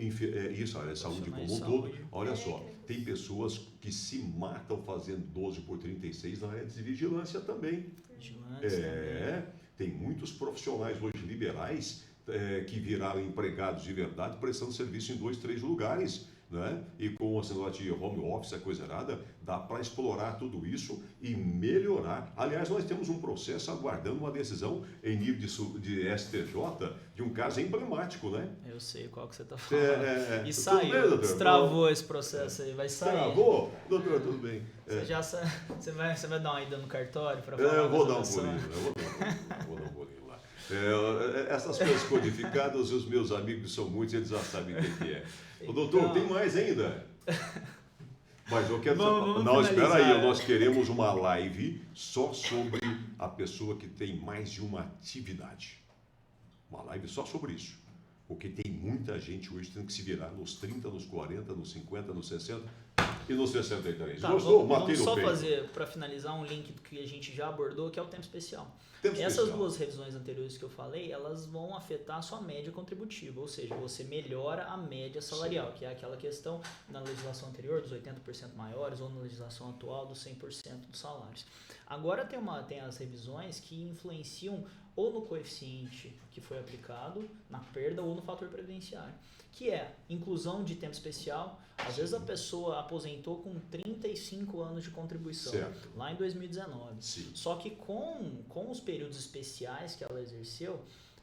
Isso, a área de saúde como um Profissionais de todo. saúde. Olha só, Técnicos. tem pessoas que se matam fazendo 12 por 36 na área de vigilância também. Vigilantes também. Tem muitos profissionais hoje liberais que viraram empregados de verdade, prestando serviço em 2, 3 lugares, né? E com esse negócio de home office, a coisa errada, dá para explorar tudo isso e melhorar. Aliás, nós temos um processo aguardando uma decisão em nível de STJ de um caso emblemático, né? Eu sei qual que você está falando. E tudo saiu, bem, doutor? destravou esse processo aí, vai sair. Travou? Doutor, tudo bem. Você vai dar uma ida no cartório para falar? Eu vou dar um dessa pulinho, situação? vou dar um pulinho lá. Essas coisas codificadas, os meus amigos são muitos, eles já sabem o que é. Ô, doutor, Então- tem mais ainda? Mas eu quero Vamos não, espera finalizar. aí, nós queremos uma live só sobre a pessoa que tem mais de uma atividade. Uma live só sobre isso. Porque tem muita gente hoje tendo que se virar nos 30, nos 40, nos 50, nos 60 e nos 63. Tá, Gostou? vamos Matei no só peito. fazer, para finalizar, um link do que a gente já abordou, que é o tempo especial. Tempo Essas especial. duas revisões anteriores que eu falei, elas vão afetar a sua média contributiva, ou seja, você melhora a média salarial, que é aquela questão na legislação anterior dos 80% maiores ou na legislação atual dos 100% dos salários. Agora tem as revisões que influenciam ou no coeficiente que foi aplicado, na perda ou no fator previdenciário, que é inclusão de tempo especial. Às vezes a pessoa aposentou com 35 anos de contribuição, Certo. lá em 2019. Sim. Só que com os períodos especiais que ela exerceu,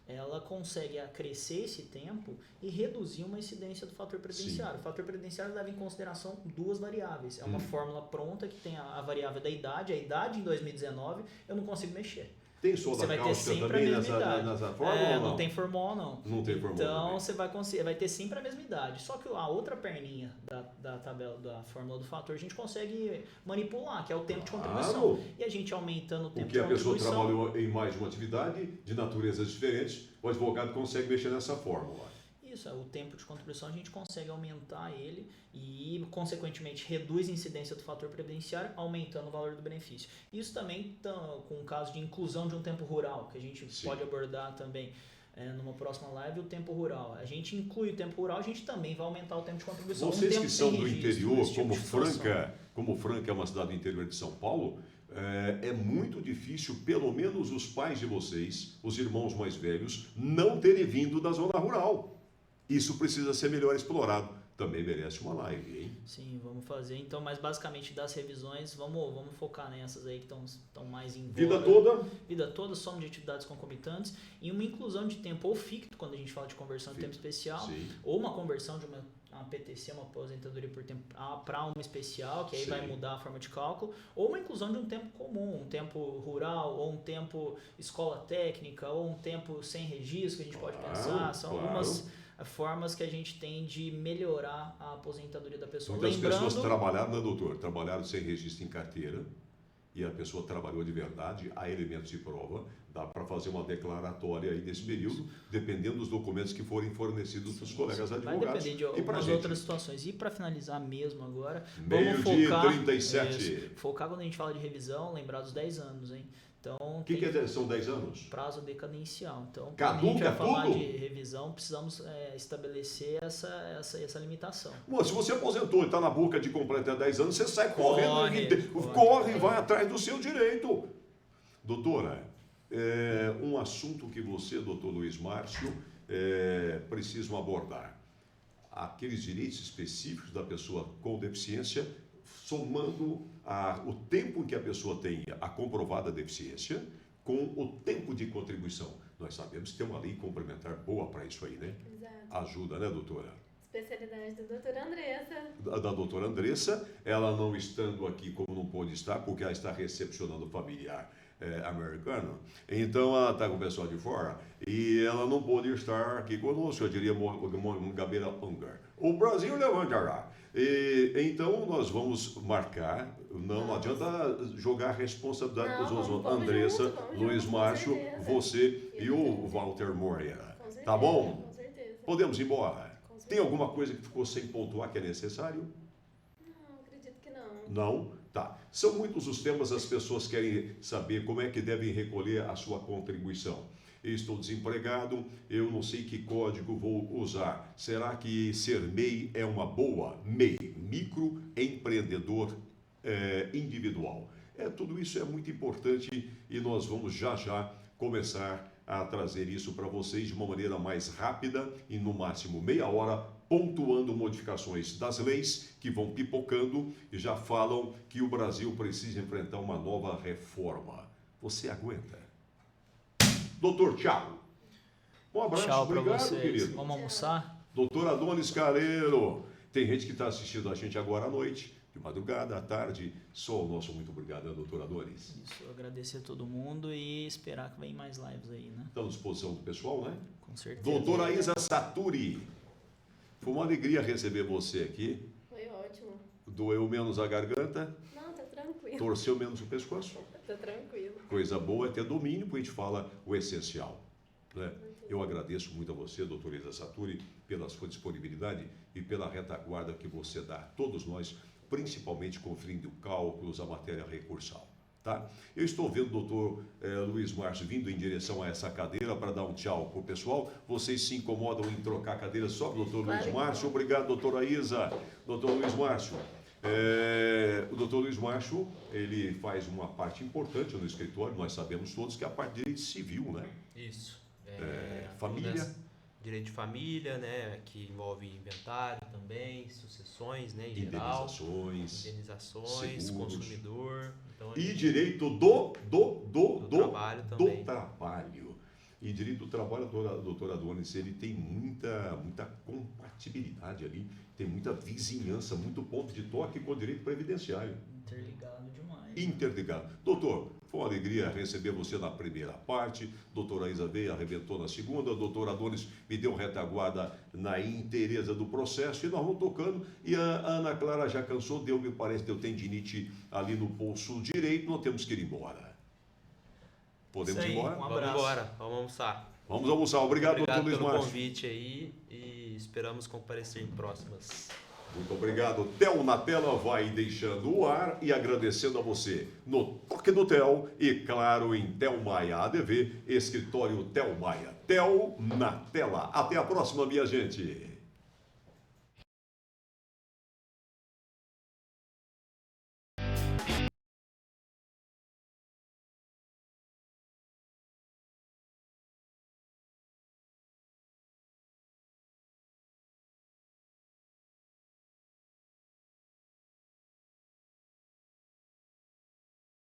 ela consegue acrescer esse tempo e reduzir uma incidência do fator previdenciário. O fator previdenciário leva em consideração 2 variáveis. É uma fórmula pronta que tem a variável da idade. A idade em 2019 eu não consigo mexer. Tem soda Você vai ter cáustica sempre a também mesma idade. nessa fórmula ou não tem formol, não. Não tem formol Então também. você vai ter sempre a mesma idade. Só que a outra perninha da tabela, da fórmula do fator, a gente consegue manipular, que é o tempo de contribuição. Claro. E a gente aumentando o tempo Porque de a pessoa contribuição. trabalhou em mais de uma atividade, de naturezas diferentes, o advogado consegue mexer nessa fórmula. Isso, o tempo de contribuição a gente consegue aumentar ele e, consequentemente, reduz a incidência do fator previdenciário, aumentando o valor do benefício. Isso também com o caso de inclusão de um tempo rural, que a gente Sim. pode abordar também numa próxima live, o tempo rural. A gente inclui o tempo rural, a gente também vai aumentar o tempo de contribuição. Vocês tempo que são sem do registro, interior, esse tipo de situação. como Franca é uma cidade do interior de São Paulo, é muito difícil, pelo menos os pais de vocês, os irmãos mais velhos, não terem vindo da zona rural. Isso precisa ser melhor explorado. Também merece uma live, hein? Sim, vamos fazer. Então, mas basicamente das revisões, vamos focar nessas aí que estão mais em Vida voga. toda. Vida toda, soma de atividades concomitantes e uma inclusão de tempo ou ficto, quando a gente fala de conversão de tempo especial, Sim. ou uma conversão de uma PTC, uma aposentadoria por tempo para uma especial, que aí Sim. vai mudar a forma de cálculo, ou uma inclusão de um tempo comum, um tempo rural, ou um tempo escola técnica, ou um tempo sem registro, que a gente pode pensar. São algumas formas que a gente tem de melhorar a aposentadoria da pessoa. Muitas Lembrando, pessoas trabalharam, né, doutor? Trabalharam sem registro em carteira e a pessoa trabalhou de verdade, há elementos de prova, dá para fazer uma declaratória aí nesse período, dependendo dos documentos que forem fornecidos dos colegas advogados. Vai depender de e para algumas outras situações. E para finalizar mesmo agora, vamos meio-dia focar, 37. focar quando a gente fala de revisão, lembrar dos 10 anos, hein? Então, O que são 10 anos? prazo decadencial. Então, quando Caduca a gente vai falar tudo? de revisão, precisamos estabelecer essa limitação. Bom, se você aposentou e está na boca de completar 10 anos, você sai correndo, Corre. corre e vai atrás do seu direito. Doutora, um assunto que você, doutor Luiz Márcio, precisam abordar. Aqueles direitos específicos da pessoa com deficiência, somando o tempo em que a pessoa tem a comprovada deficiência com o tempo de contribuição. Nós sabemos que tem uma lei complementar boa para isso aí, né? Exato. Ajuda, né, doutora? Especialidade da doutora Andressa. Da doutora Andressa, ela não estando aqui como não pôde estar, porque ela está recepcionando o familiar americano, então ela está com o pessoal de fora e ela não pôde estar aqui conosco, eu diria Gabeira Ungar. O Brasil levantará. Então nós vamos marcar, não adianta jogar a responsabilidade para os outros, Andressa, Luiz Márcio, você e o Walter Moreira. Tá bom? Com certeza. Podemos ir embora. Tem alguma coisa que ficou sem pontuar que é necessário? Não, acredito que não. Não? Tá. São muitos os temas, as pessoas querem saber como é que devem recolher a sua contribuição. Eu estou desempregado, eu não sei que código vou usar. Será que ser MEI é uma boa? MEI, microempreendedor individual. Tudo isso é muito importante e nós vamos já começar a trazer isso para vocês de uma maneira mais rápida e no máximo meia hora, pontuando modificações das leis que vão pipocando e já falam que o Brasil precisa enfrentar uma nova reforma. Você aguenta? Doutor, tchau. Um abraço, Tchau para obrigado, vocês. querido. Vamos almoçar? Doutor Adonis Careiro. Tem gente que está assistindo a gente agora à noite, de madrugada, à tarde. Só o nosso muito obrigado, doutor Adonis. Isso, agradecer a todo mundo e esperar que venham mais lives aí, né? Está à disposição do pessoal, né? Com certeza. Doutora Isa Saturi. Foi uma alegria receber você aqui. Foi ótimo. Doeu menos a garganta, Não, tá tranquilo. torceu menos o pescoço. Tá tranquilo. Coisa boa é ter domínio, porque a gente fala o essencial. Né? Eu agradeço muito a você, doutora Isa Saturi, pela sua disponibilidade e pela retaguarda que você dá a todos nós, principalmente conferindo cálculos, a matéria recursal. Tá? Eu estou vendo o doutor Luiz Márcio vindo em direção a essa cadeira para dar um tchau para o pessoal. Vocês se incomodam em trocar a cadeira só para o doutor Luiz Márcio? Obrigado, doutora Isa. Doutor Luiz Márcio. O doutor Luiz Márcio, ele faz uma parte importante no escritório, nós sabemos todos que é a parte de direito civil, né? Isso. Família. Direito de família, né? Que envolve inventário também, sucessões, né? Em geral. Indenizações, seguros, consumidor. Então, e direito do trabalho também. Do trabalho. E direito do trabalho, a doutora Adonis, ele tem muita compatibilidade ali, tem muita vizinhança, muito ponto de toque com o direito previdenciário. Interligado demais. Interligado. Doutor, foi uma alegria receber você na primeira parte. Doutora Isa veio, arrebentou na segunda. A doutora Adonis me deu retaguarda na inteireza do processo e nós vamos tocando. E a Ana Clara já cansou, me parece, deu tendinite ali no pulso direito. Nós temos que ir embora. Podemos ir embora? Um Vamos abraço. embora, vamos almoçar. Vamos almoçar. Obrigado, doutor Luiz pelo Márcio. convite aí e esperamos comparecer em próximas. Muito obrigado. Tel na tela vai deixando o ar e agradecendo a você no Toque do Tel e, claro, em Tel Maia ADV, escritório Tel Maia. Tel na tela. Até a próxima, minha gente.